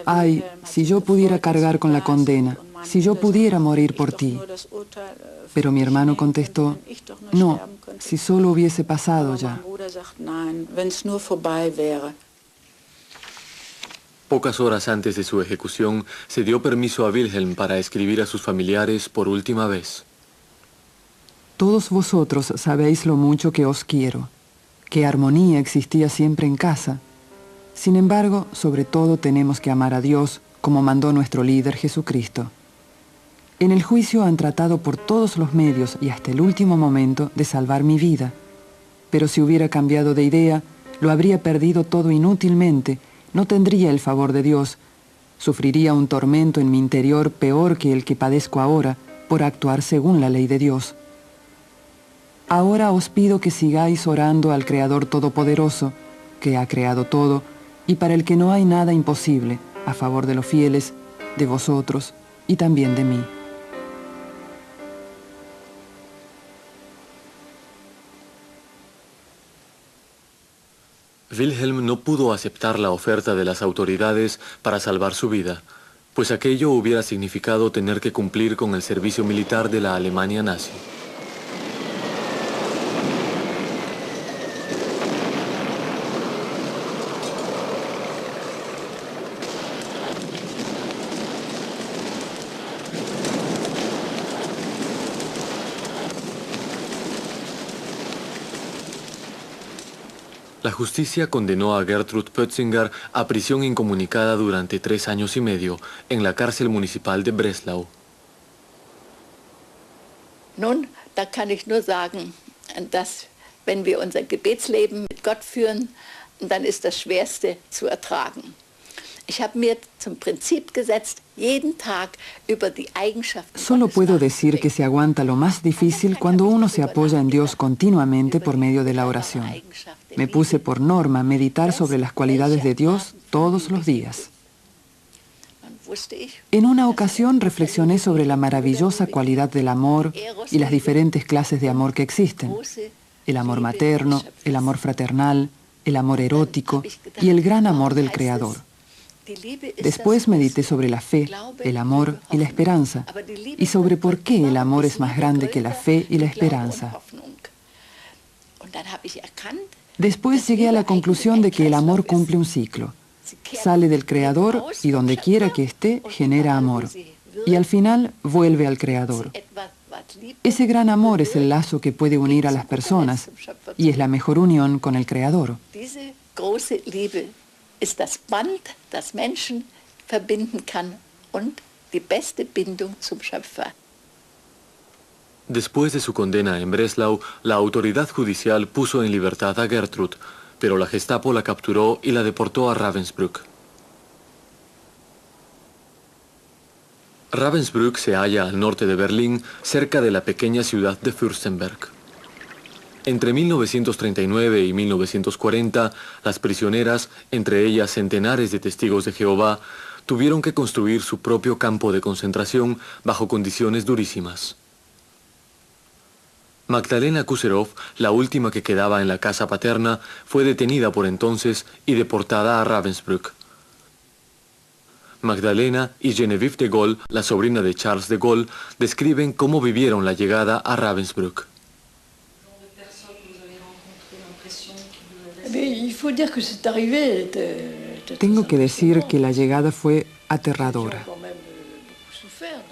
ay, si yo pudiera cargar con la condena, si yo pudiera morir por ti. Pero mi hermano contestó, no, si solo hubiese pasado ya. Pocas horas antes de su ejecución, se dio permiso a Wilhelm para escribir a sus familiares por última vez. Todos vosotros sabéis lo mucho que os quiero, que armonía existía siempre en casa. Sin embargo, sobre todo tenemos que amar a Dios, como mandó nuestro líder Jesucristo. En el juicio han tratado por todos los medios y hasta el último momento de salvar mi vida. Pero si hubiera cambiado de idea, lo habría perdido todo inútilmente, no tendría el favor de Dios, sufriría un tormento en mi interior peor que el que padezco ahora por actuar según la ley de Dios. Ahora os pido que sigáis orando al Creador Todopoderoso, que ha creado todo, y para el que no hay nada imposible, a favor de los fieles, de vosotros y también de mí. Wilhelm no pudo aceptar la oferta de las autoridades para salvar su vida, pues aquello hubiera significado tener que cumplir con el servicio militar de la Alemania nazi. La justicia condenó a Gertrud Pötzinger a prisión incomunicada durante 3 años y medio en la cárcel municipal de Breslau. Nun, da kann ich nur sagen, dass wenn wir unser Gebetsleben mit Gott führen, dann ist das Schwerste zu ertragen. Ich habe mir zum Prinzip gesetzt, jeden Tag über die Eigenschaften. Solo puedo decir que se aguanta lo más difícil cuando uno se apoya en Dios continuamente por medio de la oración. Me puse por norma meditar sobre las cualidades de Dios todos los días. En una ocasión reflexioné sobre la maravillosa cualidad del amor y las diferentes clases de amor que existen. El amor materno, el amor fraternal, el amor erótico y el gran amor del Creador. Después medité sobre la fe, el amor y la esperanza, y sobre por qué el amor es más grande que la fe y la esperanza. Después llegué a la conclusión de que el amor cumple un ciclo. Sale del Creador y donde quiera que esté, genera amor. Y al final vuelve al Creador. Ese gran amor es el lazo que puede unir a las personas y es la mejor unión con el Creador. Ist das Band, das Menschen verbinden kann und die beste Bindung zum Schöpfer. Después de su condena en Breslau, la autoridad judicial puso en libertad a Gertrud, pero la Gestapo la capturó y la deportó a Ravensbrück. Ravensbrück se halla al norte de Berlín, cerca de la pequeña ciudad de Fürstenberg. Entre 1939 y 1940, las prisioneras, entre ellas centenares de testigos de Jehová, tuvieron que construir su propio campo de concentración bajo condiciones durísimas. Magdalena Kuserov, la última que quedaba en la casa paterna, fue detenida por entonces y deportada a Ravensbrück. Magdalena y Geneviève de Gaulle, la sobrina de Charles de Gaulle, describen cómo vivieron la llegada a Ravensbrück. Tengo que decir que la llegada fue aterradora.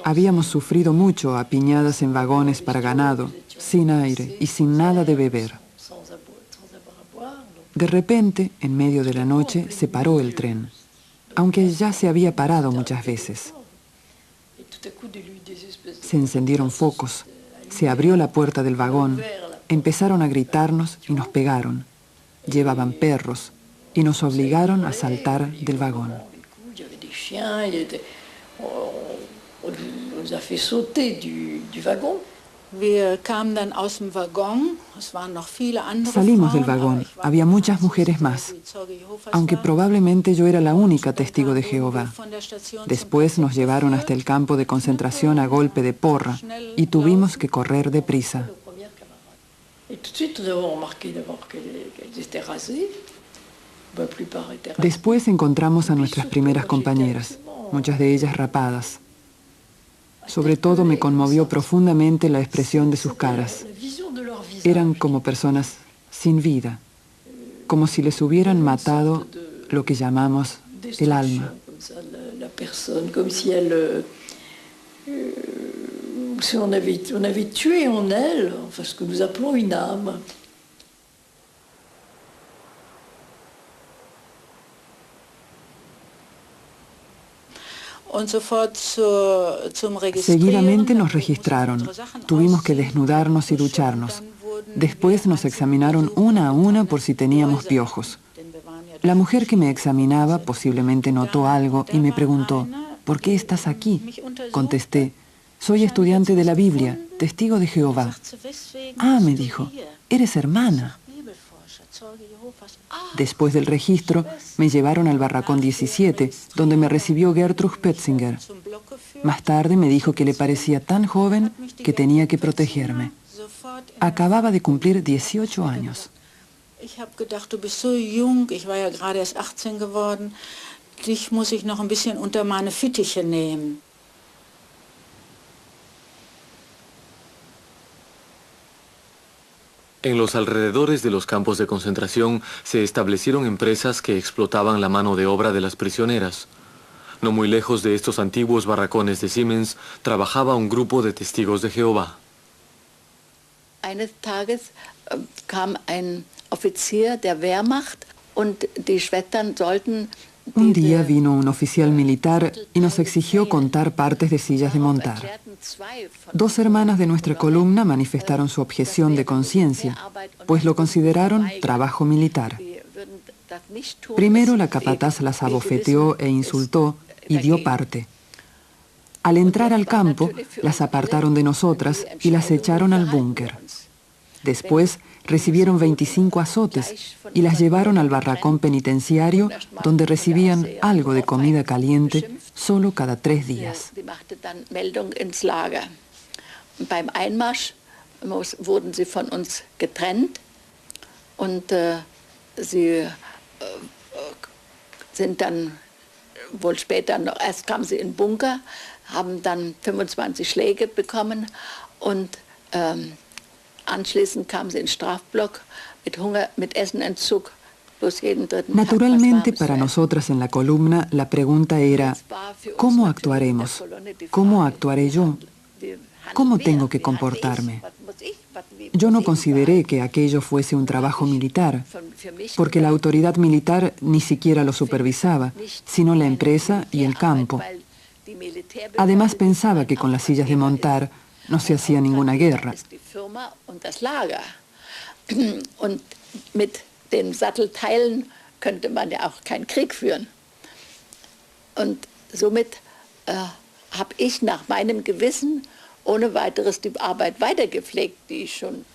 Habíamos sufrido mucho apiñadas en vagones para ganado, sin aire y sin nada de beber. De repente, en medio de la noche, se paró el tren, aunque ya se había parado muchas veces. Se encendieron focos, se abrió la puerta del vagón, empezaron a gritarnos y nos pegaron. Llevaban perros y nos obligaron a saltar del vagón. Salimos del vagón, había muchas mujeres más, aunque probablemente yo era la única testigo de Jehová. Después nos llevaron hasta el campo de concentración a golpe de porra y tuvimos que correr deprisa. Después encontramos a nuestras primeras compañeras, muchas de ellas rapadas. Sobre todo me conmovió profundamente la expresión de sus caras. Eran como personas sin vida, como si les hubieran matado lo que llamamos el alma. Si on avait tué en elle, enfin, ce que nous appelons une âme. Seguidamente nos registraron. Tuvimos que desnudarnos y ducharnos. Después nos examinaron una a una por si teníamos piojos. La mujer que me examinaba posiblemente notó algo y me preguntó, ¿por qué estás aquí? Contesté, soy estudiante de la Biblia, testigo de Jehová. Ah, me dijo, eres hermana. Después del registro, me llevaron al barracón 17, donde me recibió Gertrud Petzinger. Más tarde me dijo que le parecía tan joven que tenía que protegerme. Acababa de cumplir 18 años. Ich habe gedacht, du bist so jung, ich war ja gerade erst 18 geworden, dich muss ich noch ein bisschen unter meine Fittiche nehmen. En los alrededores de los campos de concentración se establecieron empresas que explotaban la mano de obra de las prisioneras. No muy lejos de estos antiguos barracones de Siemens trabajaba un grupo de testigos de Jehová. Eines Tages kam ein Offizier der Wehrmacht und die Schwestern sollten... Un día vino un oficial militar y nos exigió contar partes de sillas de montar. 2 hermanas de nuestra columna manifestaron su objeción de conciencia, pues lo consideraron trabajo militar. Primero la capataz las abofeteó e insultó y dio parte. Al entrar al campo, las apartaron de nosotras y las echaron al búnker. Después recibieron 25 azotes y las llevaron al barracón penitenciario, donde recibían algo de comida caliente solo cada 3 días. Beim Einmarsch wurden sie von uns getrennt und sie sind dann wohl später noch, erst kamen sie in den Bunker, haben dann 25 Schläge bekommen und anschließend kamen sie in den Strafblock mit Hunger, mit Essenentzug. Naturalmente, para nosotras en la columna, la pregunta era, ¿cómo actuaremos? ¿Cómo actuaré yo? ¿Cómo tengo que comportarme? Yo no consideré que aquello fuese un trabajo militar, porque la autoridad militar ni siquiera lo supervisaba, sino la empresa y el campo. Además, pensaba que con las sillas de montar no se hacía ninguna guerra. Und mit den Sattelteilen könnte man ja auch keinen Krieg führen. Und somit habe ich nach meinem Gewissen ohne weiteres die Arbeit weitergepflegt, die ich schon...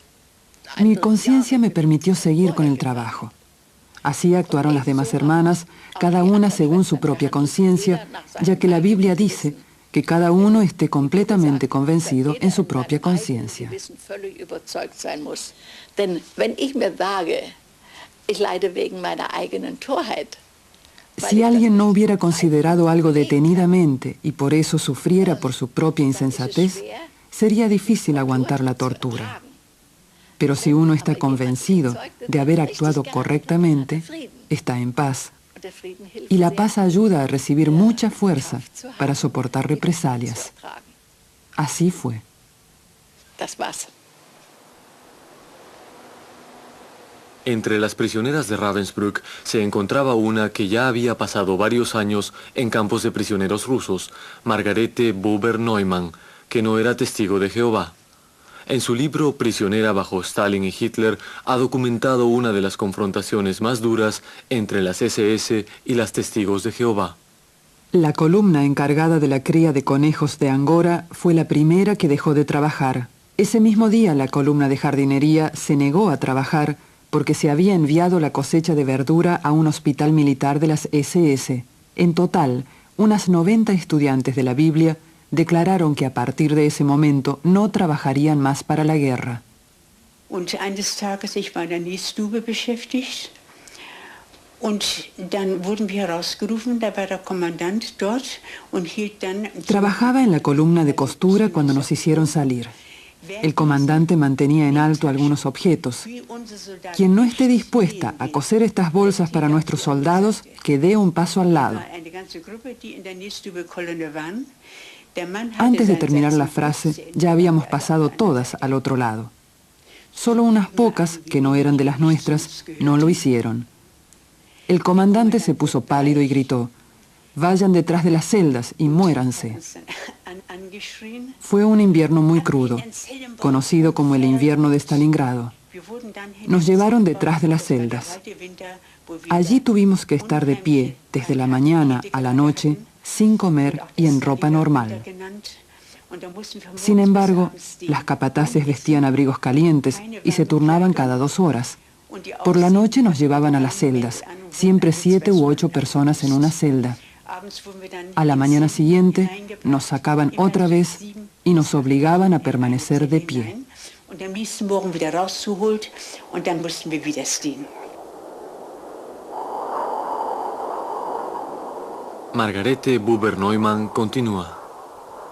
Mi conciencia me permitió seguir con el trabajo. Así actuaron las demás hermanas, cada una según su propia conciencia, ya que la Biblia dice que cada uno esté completamente convencido en su propia conciencia. Denn wenn ich mir sage, ich leide wegen meiner eigenen Torheit, Si alguien no hubiera considerado algo detenidamente y por eso sufriera por su propia insensatez, sería difícil aguantar la tortura. Pero si uno está convencido de haber actuado correctamente, está en paz. Y la paz ayuda a recibir mucha fuerza para soportar represalias. Así fue. Entre las prisioneras de Ravensbrück se encontraba una que ya había pasado varios años en campos de prisioneros rusos, Margarete Buber-Neumann, que no era testigo de Jehová. En su libro Prisionera bajo Stalin y Hitler ha documentado una de las confrontaciones más duras entre las SS y las testigos de Jehová. La columna encargada de la cría de conejos de Angora fue la primera que dejó de trabajar. Ese mismo día la columna de jardinería se negó a trabajar porque se había enviado la cosecha de verdura a un hospital militar de las SS. En total, unas 90 estudiantes de la Biblia declararon que a partir de ese momento no trabajarían más para la guerra. Und eines Tages, ich war in der Nähstube beschäftigt und dann wurden wir herausgerufen, da war der Kommandant dort und hielt dann... Trabajaba en la columna de costura cuando nos hicieron salir. El comandante mantenía en alto algunos objetos. Quien no esté dispuesta a coser estas bolsas para nuestros soldados, que dé un paso al lado. Antes de terminar la frase, ya habíamos pasado todas al otro lado. Solo unas pocas, que no eran de las nuestras, no lo hicieron. El comandante se puso pálido y gritó: «Vayan detrás de las celdas y muéranse». Fue un invierno muy crudo, conocido como el invierno de Stalingrado. Nos llevaron detrás de las celdas. Allí tuvimos que estar de pie desde la mañana a la noche, sin comer y en ropa normal. Sin embargo, las capataces vestían abrigos calientes y se turnaban cada 2 horas. Por la noche nos llevaban a las celdas, siempre 7 u 8 personas en una celda. A la mañana siguiente nos sacaban otra vez y nos obligaban a permanecer de pie. Margarete Buber-Neumann continúa.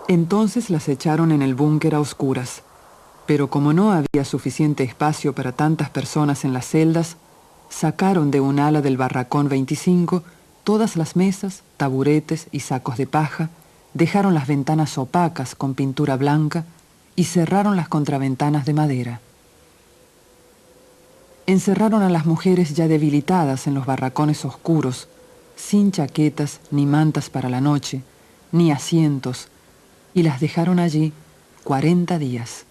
Entonces las echaron en el búnker a oscuras, pero como no había suficiente espacio para tantas personas en las celdas, sacaron de un ala del barracón 25 todas las mesas, taburetes y sacos de paja, dejaron las ventanas opacas con pintura blanca y cerraron las contraventanas de madera. Encerraron a las mujeres ya debilitadas en los barracones oscuros, sin chaquetas ni mantas para la noche, ni asientos, y las dejaron allí 40 días.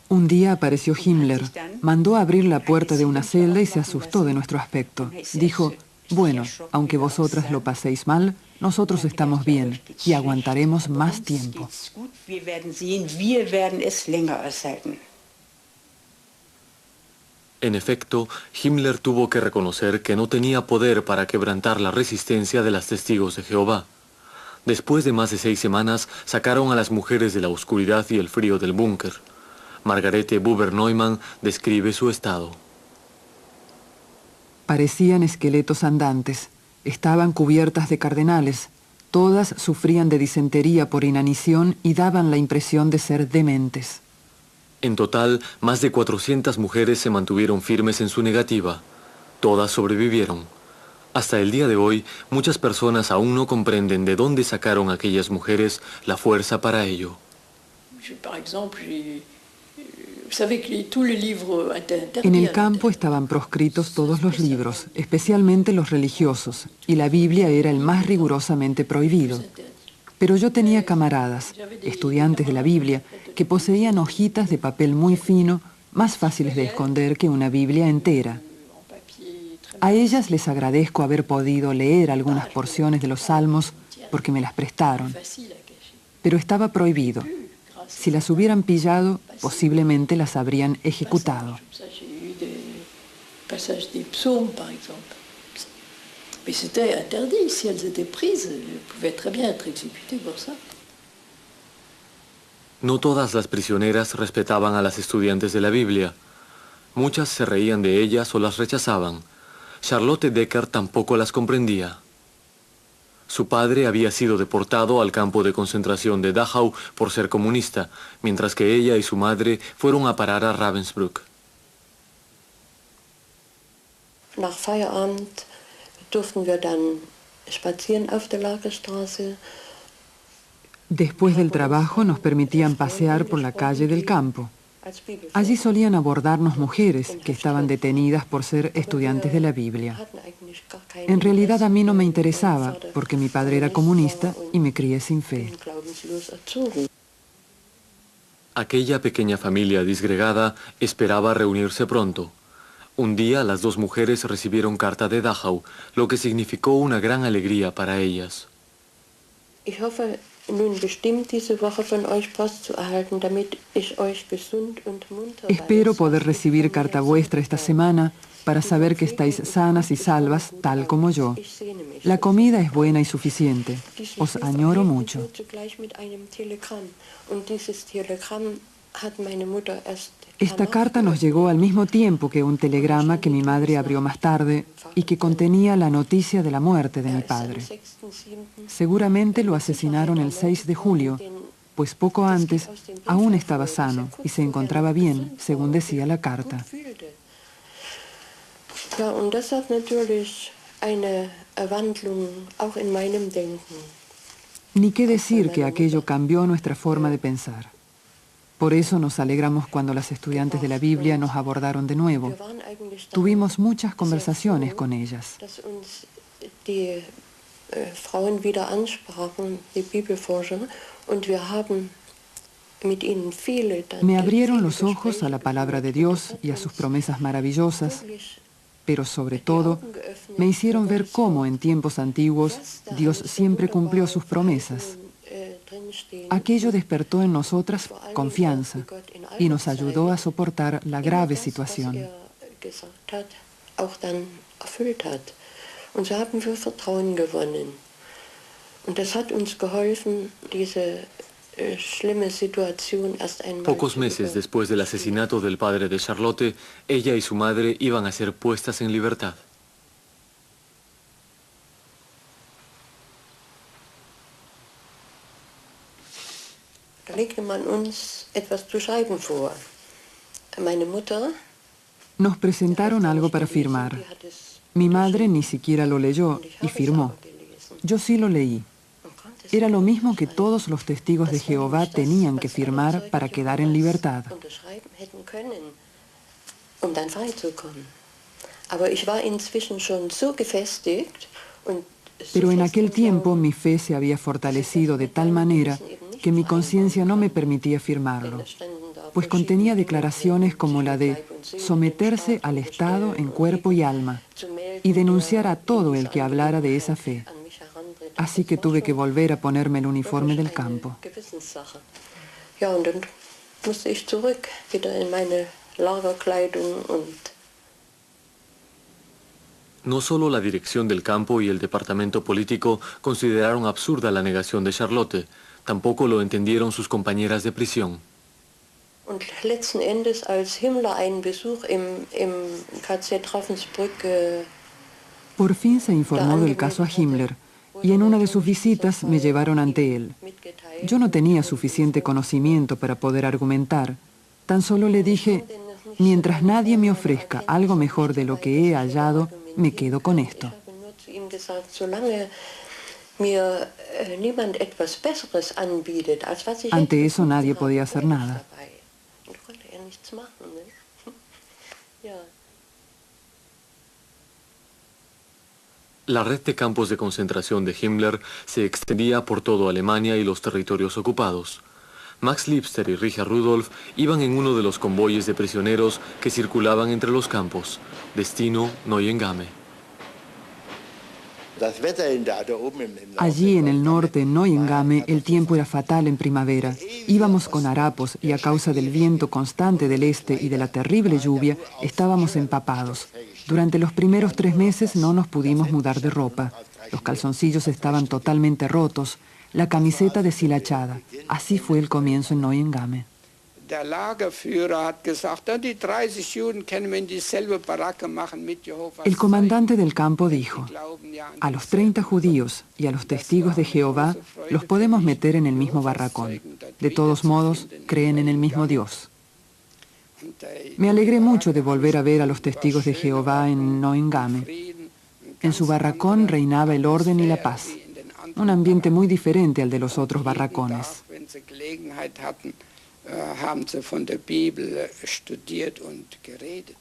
Un día apareció Himmler, mandó abrir la puerta de una celda y se asustó de nuestro aspecto. Dijo: «Bueno, aunque vosotras lo paséis mal, nosotros estamos bien y aguantaremos más tiempo». En efecto, Himmler tuvo que reconocer que no tenía poder para quebrantar la resistencia de las testigos de Jehová. Después de más de 6 semanas, sacaron a las mujeres de la oscuridad y el frío del búnker. Margarete Buber-Neumann describe su estado. Parecían esqueletos andantes, estaban cubiertas de cardenales, todas sufrían de disentería por inanición y daban la impresión de ser dementes. En total, más de 400 mujeres se mantuvieron firmes en su negativa. Todas sobrevivieron. Hasta el día de hoy, muchas personas aún no comprenden de dónde sacaron aquellas mujeres la fuerza para ello. En el campo estaban proscritos todos los libros, especialmente los religiosos, y la Biblia era el más rigurosamente prohibido. Pero yo tenía camaradas, estudiantes de la Biblia, que poseían hojitas de papel muy fino, más fáciles de esconder que una Biblia entera. A ellas les agradezco haber podido leer algunas porciones de los Salmos porque me las prestaron. Pero estaba prohibido. Si las hubieran pillado, posiblemente las habrían ejecutado. No todas las prisioneras respetaban a las estudiantes de la Biblia. Muchas se reían de ellas o las rechazaban. Charlotte Decker tampoco las comprendía. Su padre había sido deportado al campo de concentración de Dachau por ser comunista, mientras que ella y su madre fueron a parar a Ravensbrück. Nach Feierabend durften wir dann spazieren auf der Lagerstraße. Después del trabajo nos permitían pasear por la calle del campo. Allí solían abordarnos mujeres que estaban detenidas por ser estudiantes de la Biblia. En realidad a mí no me interesaba, porque mi padre era comunista y me crié sin fe. Aquella pequeña familia disgregada esperaba reunirse pronto. Un día las dos mujeres recibieron carta de Dachau, lo que significó una gran alegría para ellas. Ich hoffe nun bestimmt diese Woche von euch Post zu erhalten, damit ich euch gesund und munter. Espero poder recibir carta vuestra esta semana para saber que estáis sanas y salvas, tal como yo. La comida es buena y suficiente. Os añoro mucho. Esta carta nos llegó al mismo tiempo que un telegrama que mi madre abrió más tarde y que contenía la noticia de la muerte de mi padre. Seguramente lo asesinaron el 6 de julio, pues poco antes aún estaba sano y se encontraba bien, según decía la carta. Ja, und das hat natürlich eine Wandlung auch in meinem Denken. Ni qué decir que aquello cambió nuestra forma de pensar. Por eso nos alegramos cuando las estudiantes de la Biblia nos abordaron de nuevo. Tuvimos muchas conversaciones con ellas. Dass uns die Frauen wieder ansprachen, die Bibelforscher, und wir haben mit ihnen viele Me abrieron los ojos a la palabra de Dios y a sus promesas maravillosas, pero sobre todo me hicieron ver cómo en tiempos antiguos Dios siempre cumplió sus promesas. Aquello despertó en nosotras confianza y nos ayudó a soportar la grave situación. Und so haben wir Vertrauen gewonnen. Und das hat uns geholfen, diese schlimme Situation erst einmal. Pocos meses después del asesinato del padre de Charlotte, ella y su madre iban a ser puestas en libertad. Da legte man uns etwas zu schreiben vor. Meine Mutter. Nos presentaron algo para firmar. Mi madre ni siquiera lo leyó y firmó. Yo sí lo leí. Era lo mismo que todos los testigos de Jehová tenían que firmar para quedar en libertad. Pero en aquel tiempo mi fe se había fortalecido de tal manera que mi conciencia no me permitía firmarlo, pues contenía declaraciones como la de someterse al Estado en cuerpo y alma y denunciar a todo el que hablara de esa fe. Así que tuve que volver a ponerme el uniforme del campo. Ja, und dann musste ich zurück, wieder in meine Lagerkleidung und No solo la dirección del campo y el departamento político consideraron absurda la negación de Charlotte, tampoco lo entendieron sus compañeras de prisión. Und letzten Endes, als Himmler einen Besuch im KZ Ravensbrück Por fin se informó del caso a Himmler, y en una de sus visitas me llevaron ante él. Yo no tenía suficiente conocimiento para poder argumentar. Tan solo le dije, mientras nadie me ofrezca algo mejor de lo que he hallado, me quedo con esto. Ante eso nadie podía hacer nada. La red de campos de concentración de Himmler se extendía por toda Alemania y los territorios ocupados. Max Liebster y Richard Rudolph iban en uno de los convoyes de prisioneros que circulaban entre los campos, destino Neuengamme. Allí en el norte, en Neuengamme, el tiempo era fatal en primavera. Íbamos con harapos y a causa del viento constante del este y de la terrible lluvia, estábamos empapados. Durante los primeros 3 meses no nos pudimos mudar de ropa. Los calzoncillos estaban totalmente rotos, la camiseta deshilachada. Así fue el comienzo en Neuengamme. Der Lagerführer hat gesagt, die 30 Juden können wir in dieselbe Baracke machen mit Jehovas. El comandante del campo dijo, a los 30 judíos y a los testigos de Jehová los podemos meter en el mismo barracón. De todos modos, creen en el mismo Dios. Me alegré mucho de volver a ver a los testigos de Jehová en Neuengamme. En su barracón reinaba el orden y la paz, un ambiente muy diferente al de los otros barracones.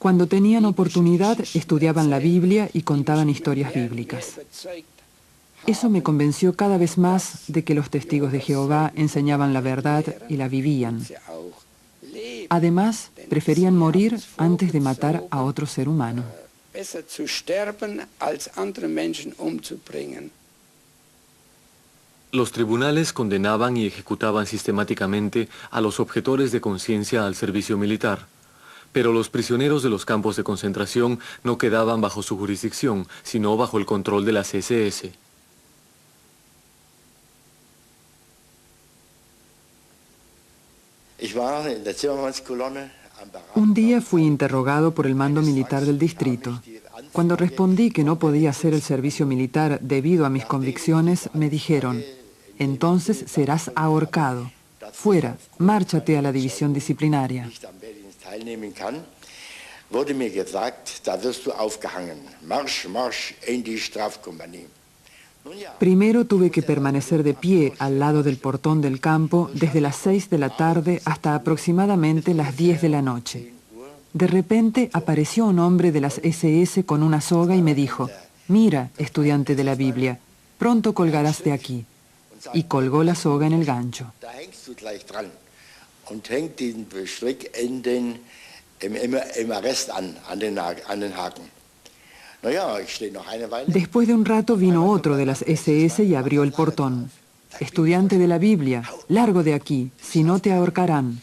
Cuando tenían oportunidad, estudiaban la Biblia y contaban historias bíblicas. Eso me convenció cada vez más de que los testigos de Jehová enseñaban la verdad y la vivían. Además, preferían morir antes de matar a otro ser humano. Los tribunales condenaban y ejecutaban sistemáticamente a los objetores de conciencia al servicio militar, pero los prisioneros de los campos de concentración no quedaban bajo su jurisdicción, sino bajo el control de las SS. Un día fui interrogado por el mando militar del distrito. Cuando respondí que no podía hacer el servicio militar debido a mis convicciones, me dijeron, entonces serás ahorcado. Fuera, márchate a la división disciplinaria. Primero tuve que permanecer de pie al lado del portón del campo desde las 6 de la tarde hasta aproximadamente las 10 de la noche. De repente apareció un hombre de las SS con una soga y me dijo, mira, estudiante de la Biblia, pronto colgarás de aquí. Y colgó la soga en el gancho. Después de un rato vino otro de las SS y abrió el portón. Estudiante de la Biblia, largo de aquí, si no te ahorcarán.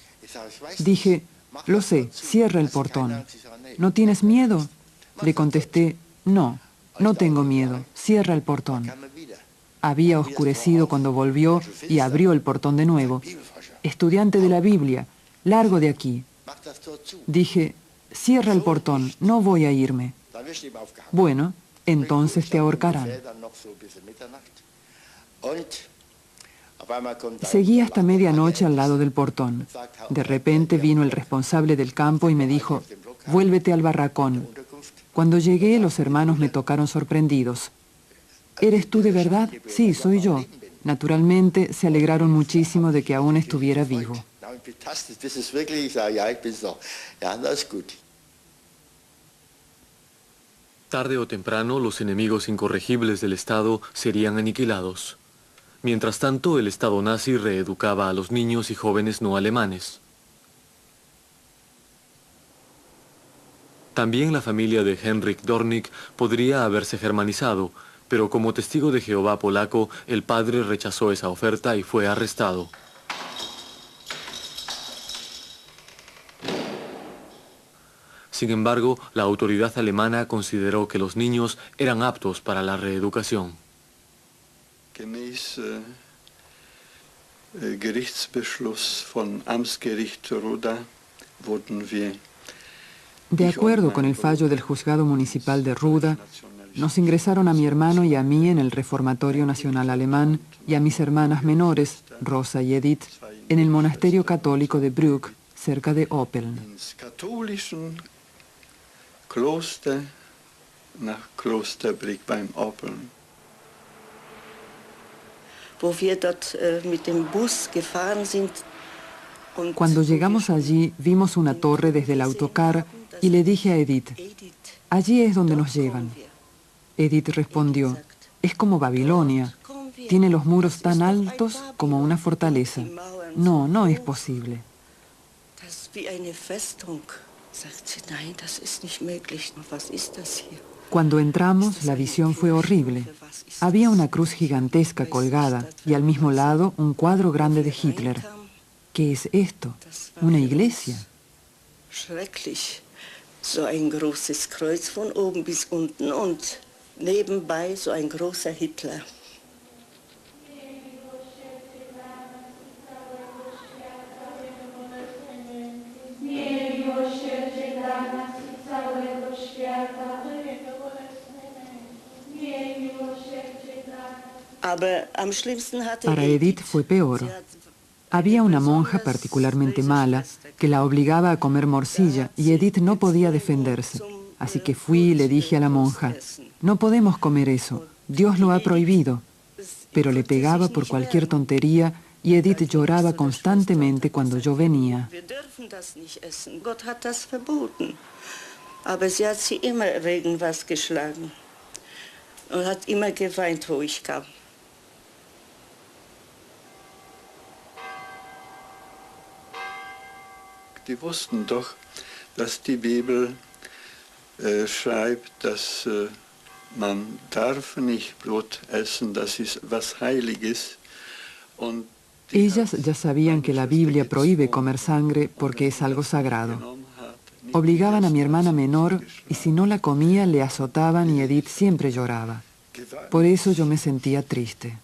Dije, lo sé, cierra el portón. ¿No tienes miedo? Le contesté, no, no tengo miedo, cierra el portón. Había oscurecido cuando volvió y abrió el portón de nuevo. Estudiante de la Biblia, largo de aquí. Dije, cierra el portón, no voy a irme. Bueno, entonces te ahorcarán. Seguí hasta medianoche al lado del portón. De repente vino el responsable del campo y me dijo, vuélvete al barracón. Cuando llegué, los hermanos me tocaron sorprendidos. ¿Eres tú de verdad? Sí, soy yo. Naturalmente, se alegraron muchísimo de que aún estuviera vivo. Tarde o temprano, los enemigos incorregibles del Estado serían aniquilados. Mientras tanto, el Estado nazi reeducaba a los niños y jóvenes no alemanes. También la familia de Henryk Dornick podría haberse germanizado, pero como testigo de Jehová polaco, el padre rechazó esa oferta y fue arrestado. Sin embargo, la autoridad alemana consideró que los niños eran aptos para la reeducación. Gemäß Gerichtsbeschluss von Amtsgericht Ruda wurden wir. De acuerdo con el fallo del juzgado municipal de Ruda, nos ingresaron a mi hermano y a mí en el Reformatorio Nacional Alemán y a mis hermanas menores, Rosa y Edith, en el monasterio católico de Brück, cerca de Oppeln. Kloster nach Klosterbrück beim Oppeln. Cuando llegamos allí, vimos una torre desde el autocar y le dije a Edith, allí es donde nos llevan. Edith respondió, es como Babilonia, tiene los muros tan altos como una fortaleza. No, no es posible. Cuando entramos, la visión fue horrible. Había una cruz gigantesca colgada y al mismo lado un cuadro grande de Hitler. ¿Qué es esto? ¿Una iglesia? Schrecklich. So ein großes Kreuz von oben bis unten und nebenbei so ein großer Hitler. Para Edith fue peor. Había una monja particularmente mala que la obligaba a comer morcilla y Edith no podía defenderse. Así que fui y le dije a la monja, no podemos comer eso, Dios lo ha prohibido. Pero le pegaba por cualquier tontería y Edith lloraba constantemente cuando yo venía. Aber sie hat sie immer irgendwas geschlagen und hat immer geweint, wo ich kam. Die wussten doch, dass die Bibel schreibt, dass man darf nicht Blut essen, das ist was Heiliges. Und ellas ya sabían que la Biblia prohíbe comer sangre porque es algo sagrado. Obligaban a mi hermana menor y si no la comía le azotaban y Edith siempre lloraba. Por eso yo me sentía triste.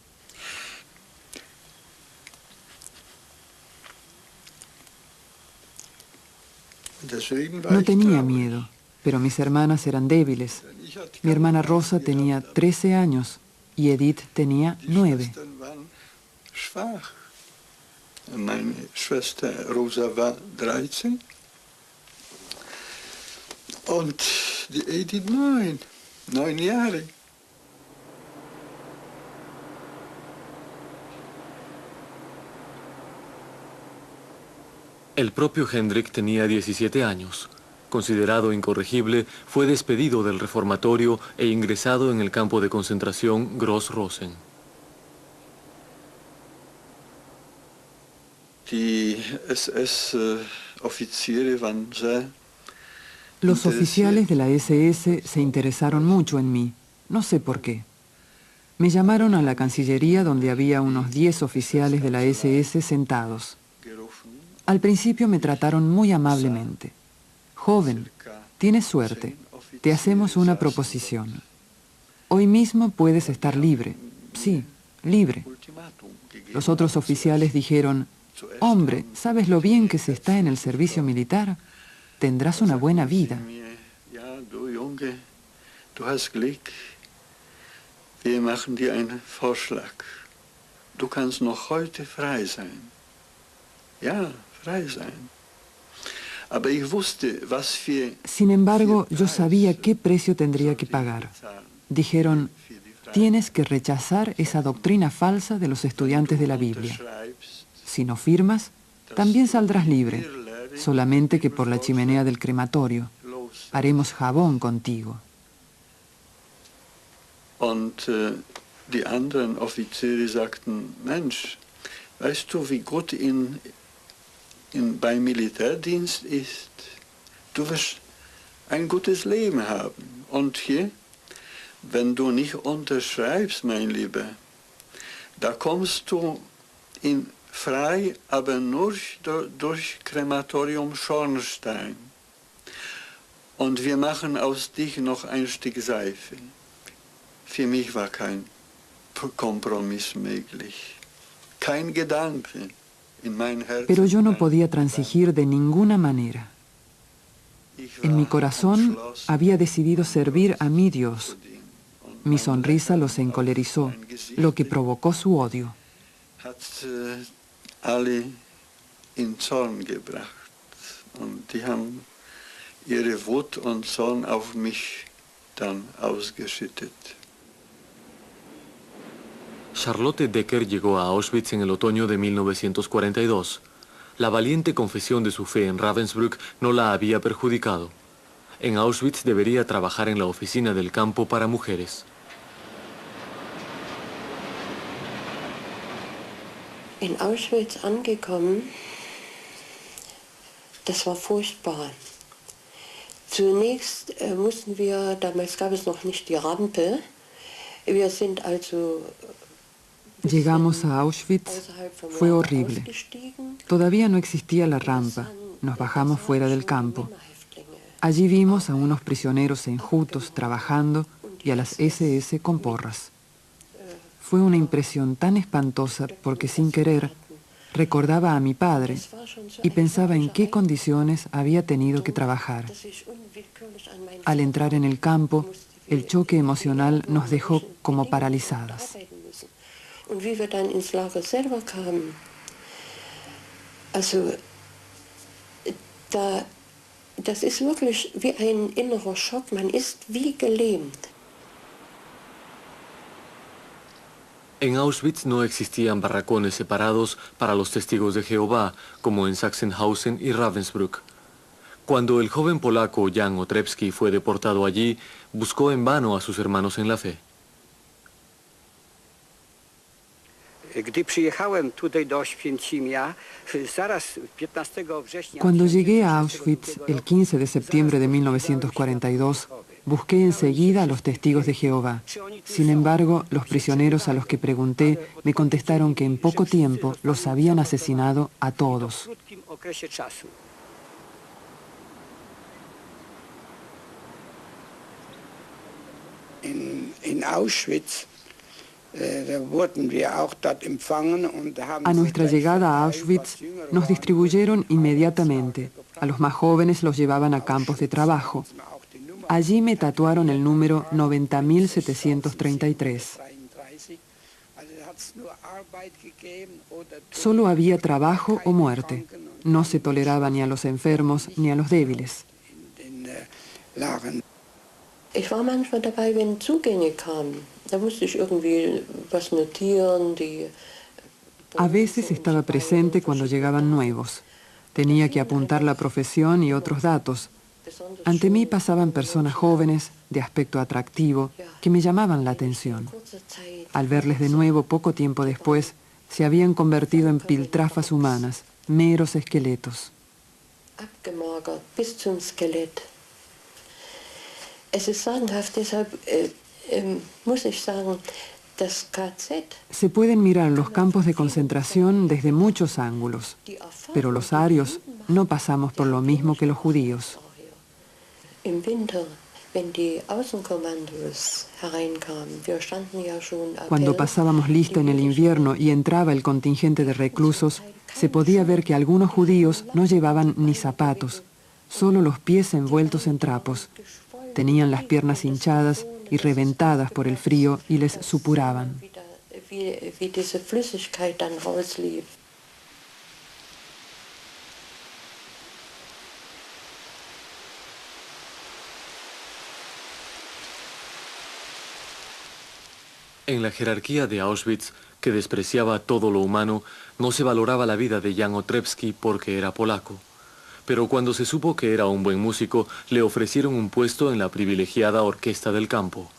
No tenía miedo, pero mis hermanas eran débiles. Mi hermana Rosa tenía 13 años y Edith tenía 9. Meine Schwester Rosa war 13 und die Edith 9 Jahre. El propio Hendrik tenía 17 años. Considerado incorregible, fue despedido del reformatorio e ingresado en el campo de concentración Gross-Rosen. Los oficiales de la SS se interesaron mucho en mí, no sé por qué. Me llamaron a la Cancillería donde había unos 10 oficiales de la SS sentados. Al principio me trataron muy amablemente. Joven, tienes suerte, te hacemos una proposición. Hoy mismo puedes estar libre, sí, libre. Los otros oficiales dijeron, hombre, ¿sabes lo bien que se está en el servicio militar? Tendrás una buena vida. Du Junge, du hast Glück. Wir machen dir einen Vorschlag. Du kannst noch heute frei sein. Ja, frei sein. Aber ich wusste, was für... Sin embargo, yo sabía qué precio tendría que pagar. Dijeron, tienes que rechazar esa doctrina falsa de los estudiantes de la Biblia. Si no firmas, también saldrás libre, solamente que por la chimenea del crematorio. Haremos jabón contigo. Und die anderen Offiziere sagten, Mensch, weißt du, wie gut beim Militärdienst ist? Du wirst ein gutes Leben haben. Und hier, wenn du nicht unterschreibst, mein Lieber, da kommst du frei, aber nur durch Krematorium Schornstein. Und wir machen aus dich noch ein Stück Seife. Für mich war kein Kompromiss möglich. Kein Gedanke in mein Herz. Pero yo no podía transigir de ninguna manera. En mi corazón había decidido servir a mi Dios. Mi sonrisa los encolerizó, lo que provocó su odio. Hat alle in Zorn gebracht. Und die haben ihre Wut und Zorn auf mich dann ausgeschüttet. Charlotte Decker llegó a Auschwitz en el otoño de 1942. La valiente confesión de su fe en Ravensbrück no la había perjudicado. En Auschwitz debería trabajar en la oficina del campo para mujeres. In Auschwitz angekommen, das war furchtbar. Zunächst mussten wir, damals gab es noch nicht die Rampe, wir sind also... Llegamos a Auschwitz, fue horrible. Todavía no existía la rampa, nos bajamos fuera del campo. Allí vimos a unos prisioneros enjutos trabajando y a las SS con porras. Fue una impresión tan espantosa porque sin querer Recordaba a mi padre y pensaba en qué condiciones había tenido que trabajar. Al entrar en el campo, el choque emocional nos dejó como paralizadas. Und wie wir dann ins Lager selber kamen, also das ist wirklich wie ein innerer Schock, man ist wie gelähmt. En Auschwitz no existían barracones separados para los testigos de Jehová, como en Sachsenhausen y Ravensbrück. Cuando el joven polaco Jan Otrepski fue deportado allí, buscó en vano a sus hermanos en la fe. Cuando llegué a Auschwitz el 15 de septiembre de 1942, busqué enseguida a los testigos de Jehová. Sin embargo, los prisioneros a los que pregunté me contestaron que en poco tiempo los habían asesinado a todos. En Auschwitz A nuestra llegada a Auschwitz nos distribuyeron inmediatamente. A los más jóvenes los llevaban a campos de trabajo. Allí me tatuaron el número 90.733. Solo había trabajo o muerte. No se toleraba ni a los enfermos ni a los débiles. Ich war manchmal dabei, wenn Zugänge kamen. Da musste ich irgendwie was notieren. A veces estaba presente cuando llegaban nuevos. Tenía que apuntar la profesión y otros datos. Ante mí pasaban personas jóvenes, de aspecto atractivo, que me llamaban la atención. Al verles de nuevo, poco tiempo después, se habían convertido en piltrafas humanas, meros esqueletos. Abgemagert bis zum Skelett. Es ist sagenhaft, deshalb muss ich sagen, das KZ. Se pueden mirar los campos de concentración desde muchos ángulos, pero los arios no pasamos por lo mismo que los judíos. Im Winter, wenn die Außenkommandos hereinkamen, wir standen ja schon. Cuando pasábamos lista en el invierno y entraba el contingente de reclusos, se podía ver que algunos judíos no llevaban ni zapatos, solo los pies envueltos en trapos. Tenían las piernas hinchadas y reventadas por el frío y les supuraban. Wie diese Flüssigkeit dann rauslief. En la jerarquía de Auschwitz, que despreciaba todo lo humano, no se valoraba la vida de Jan Otrepski porque era polaco. Pero cuando se supo que era un buen músico, le ofrecieron un puesto en la privilegiada orquesta del campo.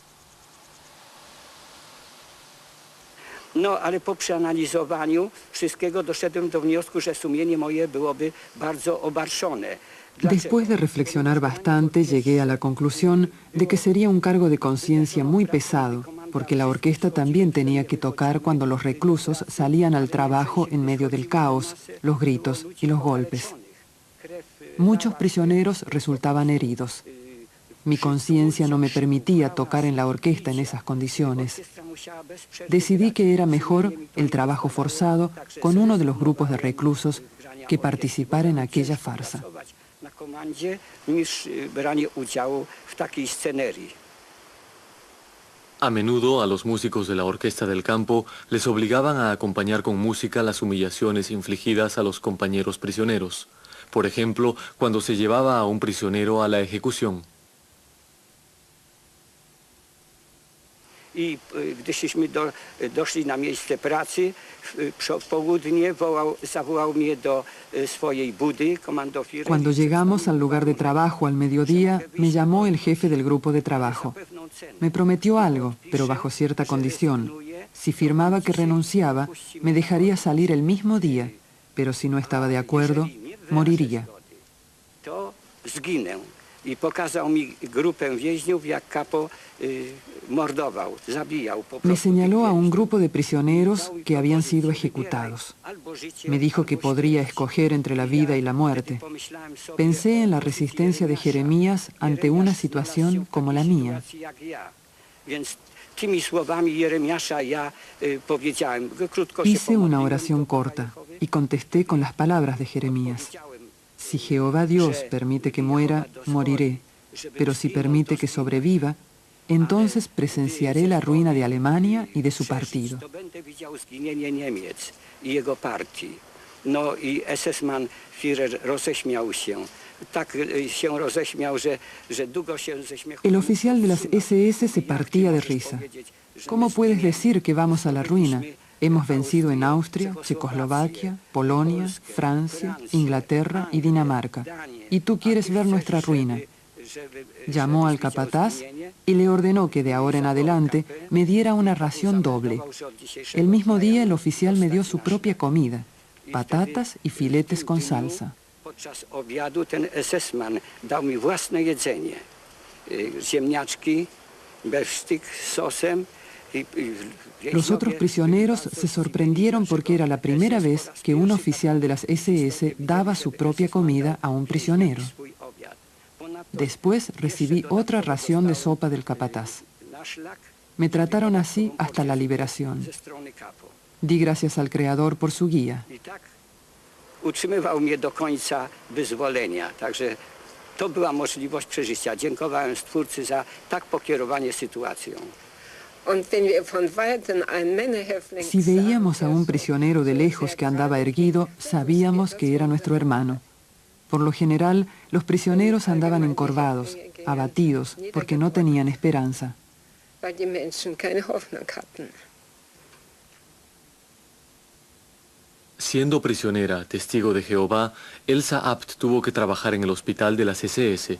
No, ale po przeanalizowaniu wszystkiego doszedłem do wniosku, że sumienie moje byłoby bardzo obarczone. Después de reflexionar bastante, llegué a la conclusión de que sería un cargo de conciencia muy pesado, porque la orquesta también tenía que tocar cuando los reclusos salían al trabajo en medio del caos, los gritos y los golpes. Muchos prisioneros resultaban heridos. Mi conciencia no me permitía tocar en la orquesta en esas condiciones. Decidí que era mejor el trabajo forzado con uno de los grupos de reclusos que participar en aquella farsa. A menudo a los músicos de la orquesta del campo les obligaban a acompañar con música las humillaciones infligidas a los compañeros prisioneros. Por ejemplo, cuando se llevaba a un prisionero a la ejecución. I gdyśmy doszli na miejsce pracy, w południe zawołał mnie do swojej budy, komandofiry. Cuando llegamos al lugar de trabajo al mediodía, me llamó el jefe del grupo de trabajo. Me prometió algo, pero bajo cierta condición. Si firmaba que renunciaba, me dejaría salir el mismo día, pero si no estaba de acuerdo, moriría. To zginę. I pokazał mi grupę więźniów, jak kapo mordował, zabijał. Me señaló a un grupo de prisioneros que habían sido ejecutados. Me dijo que podría escoger entre la vida y la muerte. Pensé en la resistencia de Jeremías ante una situación como la mía. Tymi słowami Jeremiasza ja powiedziałem, krótko się Hice una oración corta. y contesté con las palabras de Jeremías. Si Jehová Dios permite que muera, moriré, pero si permite que sobreviva, entonces presenciaré la ruina de Alemania y de su partido. No i SS-man Führer roześmiał się. Tak się roześmiał, że długo się ześmiechu. El oficial de las SS se partía de risa. ¿Cómo puedes decir que vamos a la ruina? Hemos vencido en Austria, Checoslovaquia, Polonia, Francia, Inglaterra y Dinamarca. Y tú quieres ver nuestra ruina. Llamó al capataz y le ordenó que de ahora en adelante me diera una ración doble. El mismo día el oficial me dio su propia comida, patatas y filetes con salsa. Podczas obiadu ten SS-man dał mi własne jedzenie. Ziemniaczki, bewsztyk z sosem. Los otros prisioneros se sorprendieron porque era la primera vez que un oficial de las SS daba su propia comida a un prisionero. Después recibí otra ración de sopa del capataz. Me trataron así hasta la liberación. Di gracias al Creador por su guía. Utrzymywał mnie do końca wyzwolenia, także to była możliwość przeżycia. Dziękowałem Stwórcy za tak pokierowanie sytuacją. Si veíamos a un prisionero de lejos que andaba erguido, sabíamos que era nuestro hermano. Por lo general, los prisioneros andaban encorvados, abatidos, porque no tenían esperanza. Siendo prisionera, testigo de Jehová, Elsa Abt tuvo que trabajar en el hospital de las SS.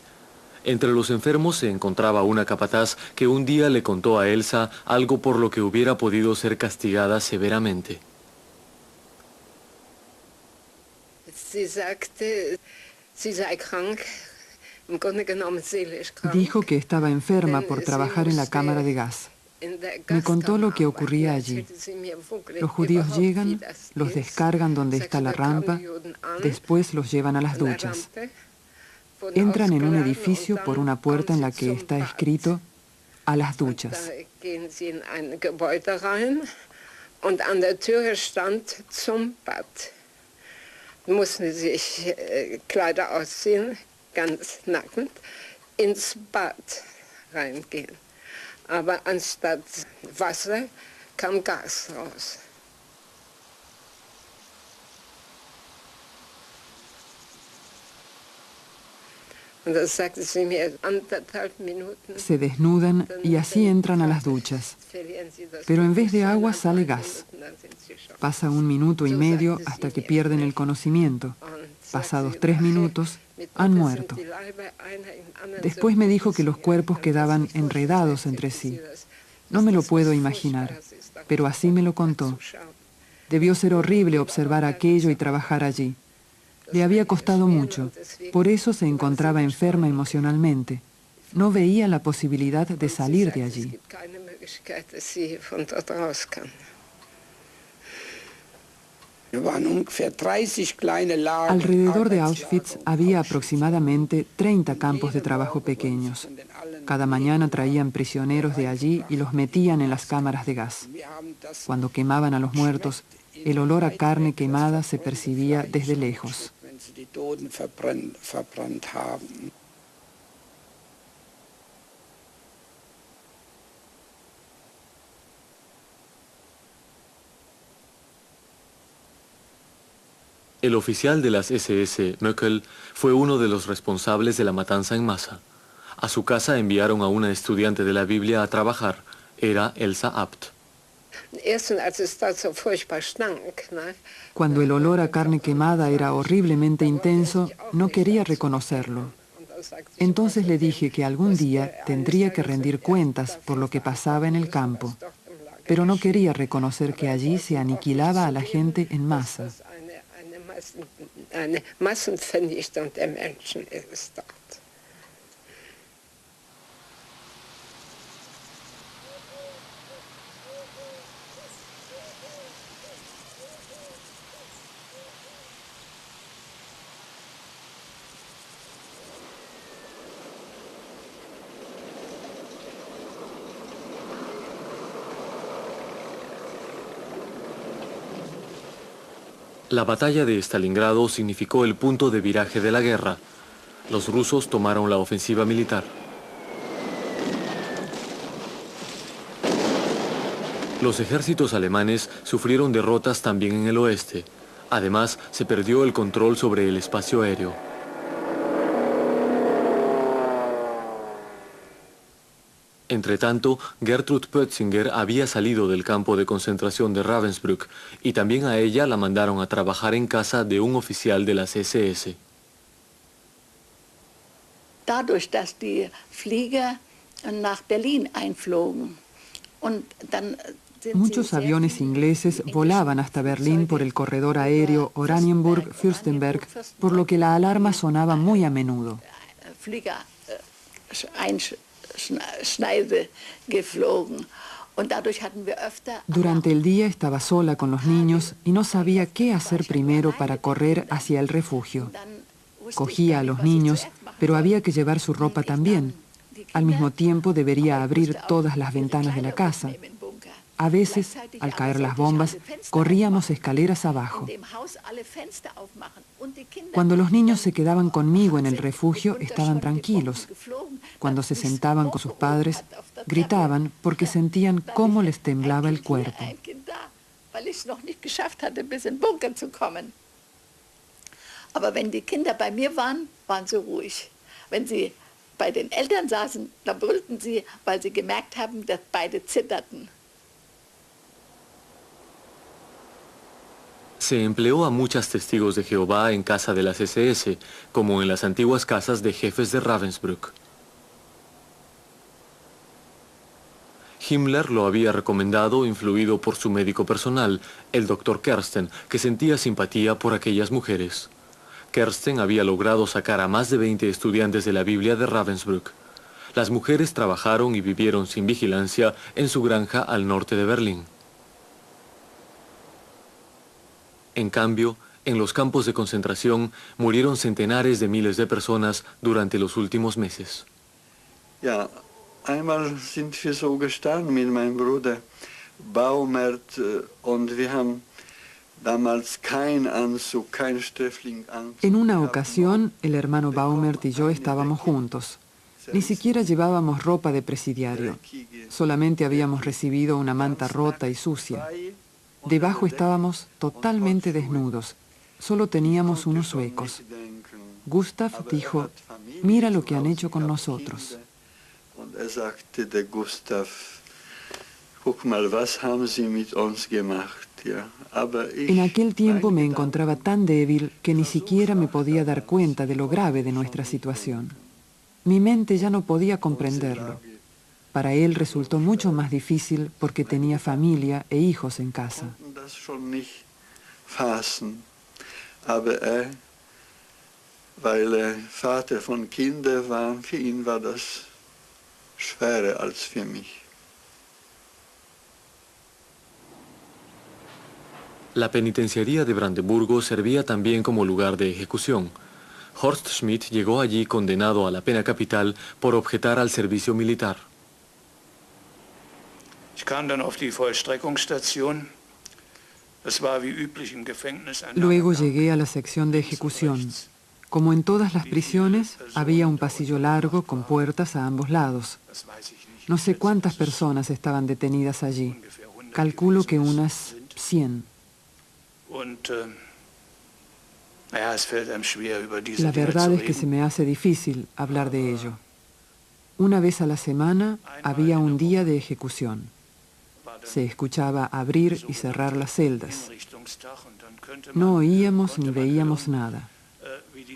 Entre los enfermos se encontraba una capataz que un día le contó a Elsa algo por lo que hubiera podido ser castigada severamente. Dijo que estaba enferma por trabajar en la cámara de gas. Me contó lo que ocurría allí. Los judíos llegan, los descargan donde está la rampa, después los llevan a las duchas. Entran en un edificio por una puerta en la que está escrito «a las duchas». Mussten sich Kleider ausziehen, ganz nackend, ins Bad reingehen. Aber anstatt Wasser kam Gas raus. Se desnudan y así entran a las duchas. Pero en vez de agua sale gas. Pasa 1 minuto y medio hasta que pierden el conocimiento. Pasados 3 minutos, han muerto. Después me dijo que los cuerpos quedaban enredados entre sí. No me lo puedo imaginar, pero así me lo contó. Debió ser horrible observar aquello y trabajar allí. Le había costado mucho, por eso se encontraba enferma emocionalmente. No veía la posibilidad de salir de allí. Alrededor de Auschwitz había aproximadamente 30 campos de trabajo pequeños. Cada mañana traían prisioneros de allí y los metían en las cámaras de gas. Cuando quemaban a los muertos, el olor a carne quemada se percibía desde lejos. El oficial de las SS, Möckel, fue uno de los responsables de la matanza en masa. A su casa enviaron a una estudiante de la Biblia a trabajar. Era Elsa Abt. Cuando el olor a carne quemada era horriblemente intenso, no quería reconocerlo. Entonces le dije que algún día tendría que rendir cuentas por lo que pasaba en el campo, pero no quería reconocer que allí se aniquilaba a la gente en masa. Eine Massenvernichtung der Menschen ist dort. La batalla de Stalingrado significó el punto de viraje de la guerra. Los rusos tomaron la ofensiva militar. Los ejércitos alemanes sufrieron derrotas también en el oeste. Además, se perdió el control sobre el espacio aéreo. Entretanto, Gertrud Pötzinger había salido del campo de concentración de Ravensbrück y también a ella la mandaron a trabajar en casa de un oficial de las SS. Dadurch, dass die Flieger nach Berlin einflogen und dann Muchos aviones ingleses volaban hasta Berlín por el corredor aéreo Oranienburg-Fürstenberg, por lo que la alarma sonaba muy a menudo. Durante el día estaba sola con los niños y no sabía qué hacer primero para correr hacia el refugio. Cogía a los niños, pero había que llevar su ropa también. Al mismo tiempo debería abrir todas las ventanas de la casa. A veces, al caer las bombas, corríamos escaleras abajo. Cuando los niños se quedaban conmigo en el refugio, estaban tranquilos. Cuando se sentaban con sus padres, gritaban porque sentían cómo les temblaba el cuerpo. Aber wenn die Kinder bei mir waren, waren sie ruhig. Wenn sie bei den Eltern saßen, dann brüllten sie, weil sie gemerkt haben, dass beide zitterten. Se empleó a muchas testigos de Jehová en casa de las SS, como en las antiguas casas de jefes de Ravensbrück. Himmler lo había recomendado influido por su médico personal, el Dr. Kersten, que sentía simpatía por aquellas mujeres. Kersten había logrado sacar a más de 20 estudiantes de la Biblia de Ravensbrück. Las mujeres trabajaron y vivieron sin vigilancia en su granja al norte de Berlín. En cambio, en los campos de concentración murieron centenares de miles de personas durante los últimos meses. Ja, einmal sind wir so gestanden mit meinem Bruder Baumert und wir haben damals kein Anzug, kein Sträflinganzug. En una ocasión, el hermano Baumert y yo estábamos juntos. Ni siquiera llevábamos ropa de presidiario. Solamente habíamos recibido una manta rota y sucia. Debajo estábamos totalmente desnudos. Solo teníamos unos suecos. Gustav dijo, mira lo que han hecho con nosotros. Und sagte, der Gustav, guck mal, was haben sie mit uns gemacht. Ja, aber En aquel tiempo me encontraba tan débil que ni siquiera me podía dar cuenta de lo grave de nuestra situación. Mi mente ya no podía comprenderlo. Para él resultó mucho más difícil porque tenía familia e hijos en casa. das schon nicht fassen. Aber weil Vater von Kindern war, für ihn war das schwerer als für mich. La penitenciaría de Brandeburgo servía también como lugar de ejecución. Horst Schmidt llegó allí condenado a la pena capital por objetar al servicio militar. Ich kam dann auf die Vollstreckungsstation. Das war wie üblich im Gefängnis. Luego llegué a la sección de ejecución. Como en todas las prisiones, había un pasillo largo con puertas a ambos lados. No sé cuántas personas estaban detenidas allí. Calculo que unas 100. La verdad es que se me hace difícil hablar de ello. Una vez a la semana había un día de ejecución. Se escuchaba abrir y cerrar las celdas. No oíamos ni veíamos nada.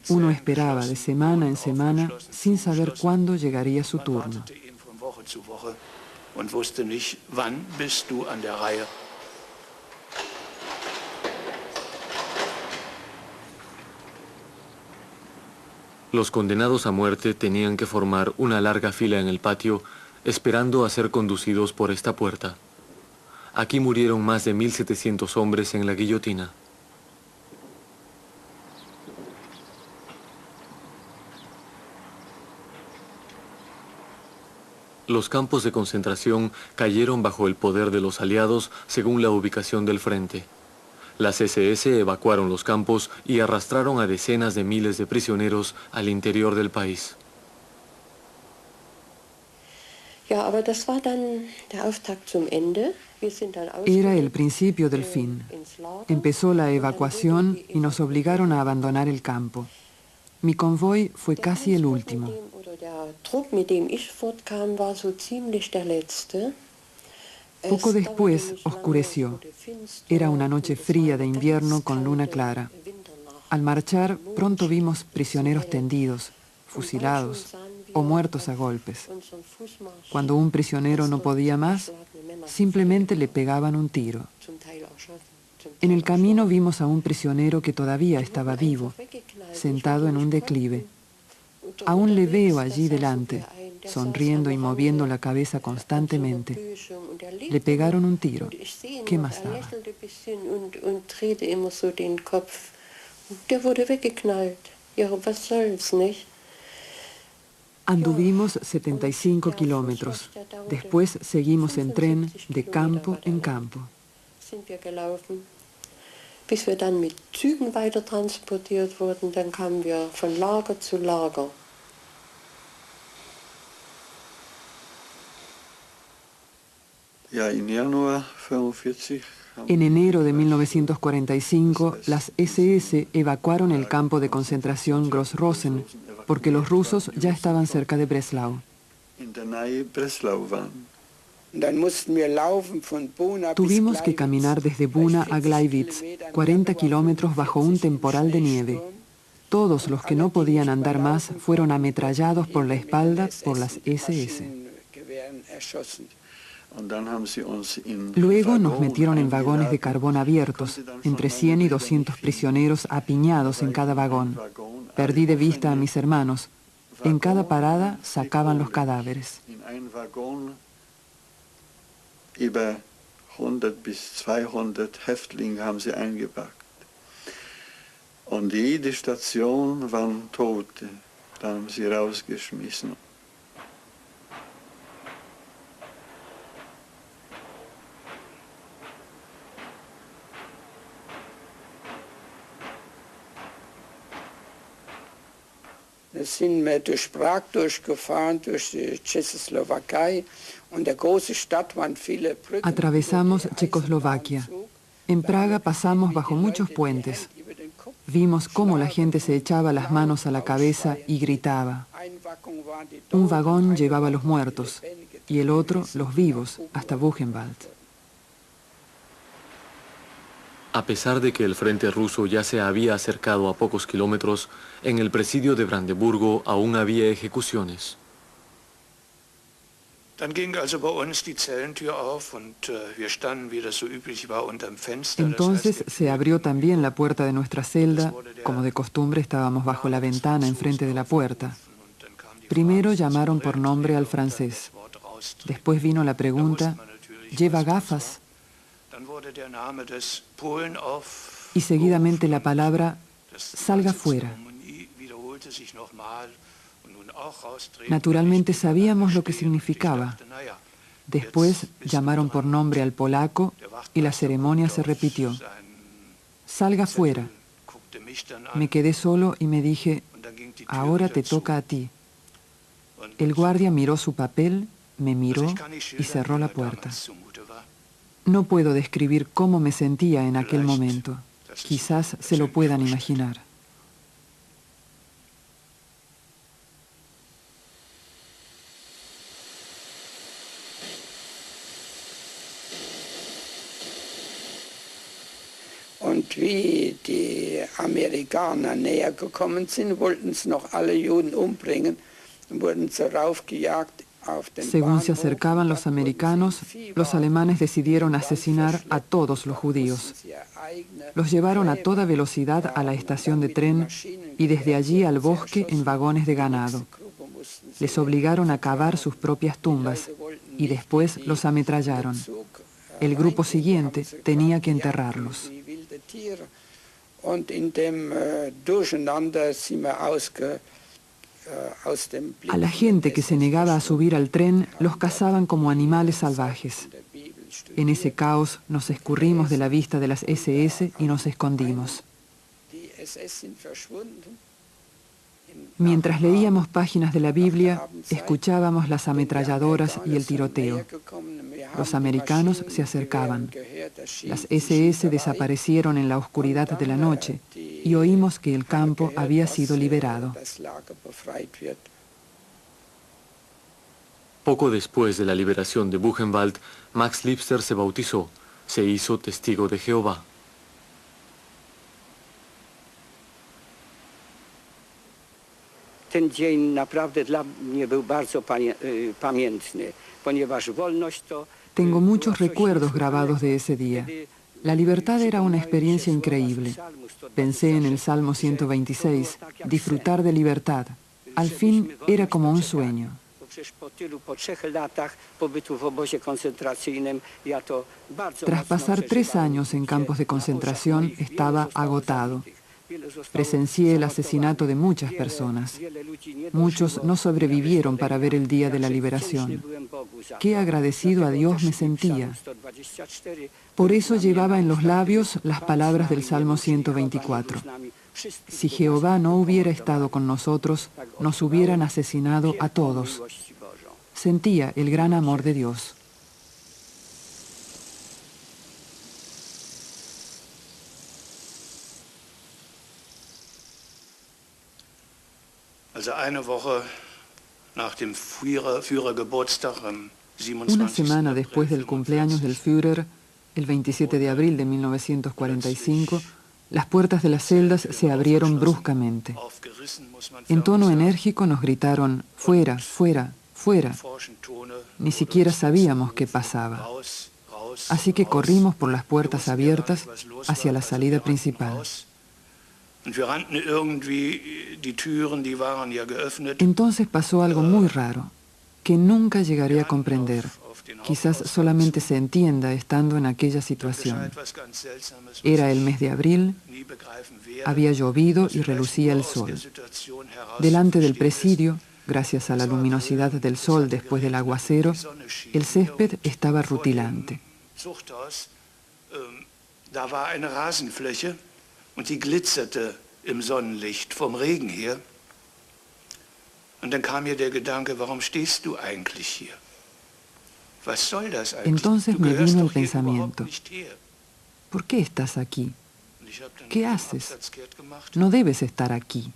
Uno esperaba de semana en semana sin saber cuándo llegaría su turno. Los condenados a muerte tenían que formar una larga fila en el patio, esperando a ser conducidos por esta puerta. Aquí murieron más de 1.700 hombres en la guillotina. Los campos de concentración cayeron bajo el poder de los aliados según la ubicación del frente. Las SS evacuaron los campos y arrastraron a decenas de miles de prisioneros al interior del país. Era el principio del fin. Empezó la evacuación y nos obligaron a abandonar el campo. Mi convoy fue casi el último. Poco después oscureció. Era una noche fría de invierno con luna clara. Al marchar, pronto vimos prisioneros tendidos, fusilados o muertos a golpes. Cuando un prisionero no podía más, simplemente le pegaban un tiro. En el camino vimos a un prisionero que todavía estaba vivo, sentado en un declive. Aún le veo allí delante, sonriendo y moviendo la cabeza constantemente. Le pegaron un tiro. ¿Qué más daba? Anduvimos 75 kilómetros. Después seguimos en tren de campo en campo. Bis wir dann mit Zügen weiter transportiert wurden, dann kamen wir von Lager zu Lager. En enero de 1945, las SS evacuaron el campo de concentración Gross-Rosen porque los rusos ya estaban cerca de Breslau. Tuvimos que caminar desde Buna a Gleiwitz, 40 kilómetros bajo un temporal de nieve. Todos los que no podían andar más fueron ametrallados por la espalda por las SS. Luego nos metieron en vagones de carbón abiertos, entre 100 y 200 prisioneros apiñados en cada vagón. Perdí de vista a mis hermanos. En cada parada sacaban los cadáveres. Über 100 bis 200 Häftlinge haben sie eingepackt. Und jede Station waren Tote. Da haben sie rausgeschmissen. Sind wir durch Prag durchgefahren, durch die Tschechoslowakei. Und der große Stadt waren viele Brücken. Atravesamos Checoslovaquia. En Praga pasamos bajo muchos puentes. Vimos cómo la gente se echaba las manos a la cabeza y gritaba. Un vagón llevaba a los muertos y el otro los vivos hasta Buchenwald. A pesar de que el frente ruso ya se había acercado a pocos kilómetros, en el presidio de Brandeburgo aún había ejecuciones. Entonces se abrió también la puerta de nuestra celda. Como de costumbre estábamos bajo la ventana enfrente de la puerta. Primero llamaron por nombre al francés. Después vino la pregunta, ¿lleva gafas? Y seguidamente la palabra, salga fuera. Naturalmente sabíamos lo que significaba. Después llamaron por nombre al polaco y la ceremonia se repitió. Salga fuera. Me quedé solo y me dije, ahora te toca a ti. El guardia miró su papel, me miró y cerró la puerta. No puedo describir cómo me sentía en aquel momento. Quizás se lo puedan imaginar. Und wie die Amerikaner näher gekommen sind, wollten sie noch alle Juden umbringen und wurden so raufgejagt. Según se acercaban los americanos, los alemanes decidieron asesinar a todos los judíos. Los llevaron a toda velocidad a la estación de tren y desde allí al bosque en vagones de ganado. Les obligaron a cavar sus propias tumbas y después los ametrallaron. El grupo siguiente tenía que enterrarlos. A la gente que se negaba a subir al tren los cazaban como animales salvajes. En ese caos nos escurrimos de la vista de las SS y nos escondimos. Mientras leíamos páginas de la Biblia, escuchábamos las ametralladoras y el tiroteo. Los americanos se acercaban. Las SS desaparecieron en la oscuridad de la noche y oímos que el campo había sido liberado. Poco después de la liberación de Buchenwald, Max Liebster se bautizó, se hizo testigo de Jehová. Ten dzień naprawdę dla mnie był bardzo pamiętny, ponieważ wolność to... Tengo muchos recuerdos grabados de ese día. La libertad era una experiencia increíble. Pensé en el Salmo 126, disfrutar de libertad. Al fin era como un sueño. Tras pasar 3 años en campos de concentración, estaba agotado. Presencié el asesinato de muchas personas. Muchos no sobrevivieron para ver el día de la liberación. Qué agradecido a Dios me sentía. Por eso llevaba en los labios las palabras del Salmo 124. Si Jehová no hubiera estado con nosotros, nos hubieran asesinado a todos. Sentía el gran amor de Dios. Una semana después del cumpleaños del Führer, el 27 de abril de 1945, las puertas de las celdas se abrieron bruscamente. En tono enérgico nos gritaron, fuera, fuera, fuera. Ni siquiera sabíamos qué pasaba. Así que corrimos por las puertas abiertas hacia la salida principal. Entonces pasó algo muy raro, que nunca llegaré a comprender. Quizás solamente se entienda estando en aquella situación. Era el mes de abril, había llovido y relucía el sol. Delante del presidio, gracias a la luminosidad del sol después del aguacero, el césped estaba rutilante. Und die glitzerte im Sonnenlicht vom Regen her. Und dann kam mir der Gedanke, warum stehst du eigentlich hier? Was soll das eigentlich? Entonces me vino el pensamiento, ¿por qué estás aquí? ¿Qué haces? No debes estar aquí.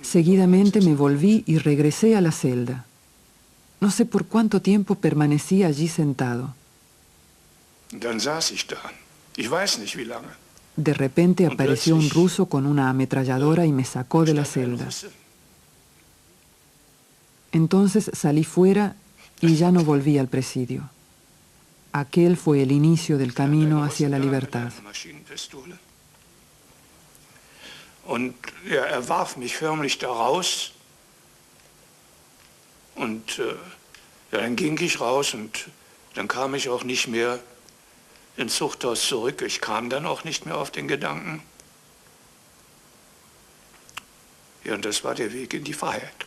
Seguidamente me volví y regresé a la celda. No sé por cuánto tiempo permanecí allí sentado. De repente apareció un ruso con una ametralladora y me sacó de la celda. Entonces salí fuera y ya no volví al presidio. Aquel fue el inicio del camino hacia la libertad. Und er warf mich förmlich da raus. Und dann ging ich raus und dann kam ich auch nicht mehr ins Zuchthaus zurück. Ich kam dann auch nicht mehr auf den Gedanken. Ja, und das war der Weg in die Freiheit.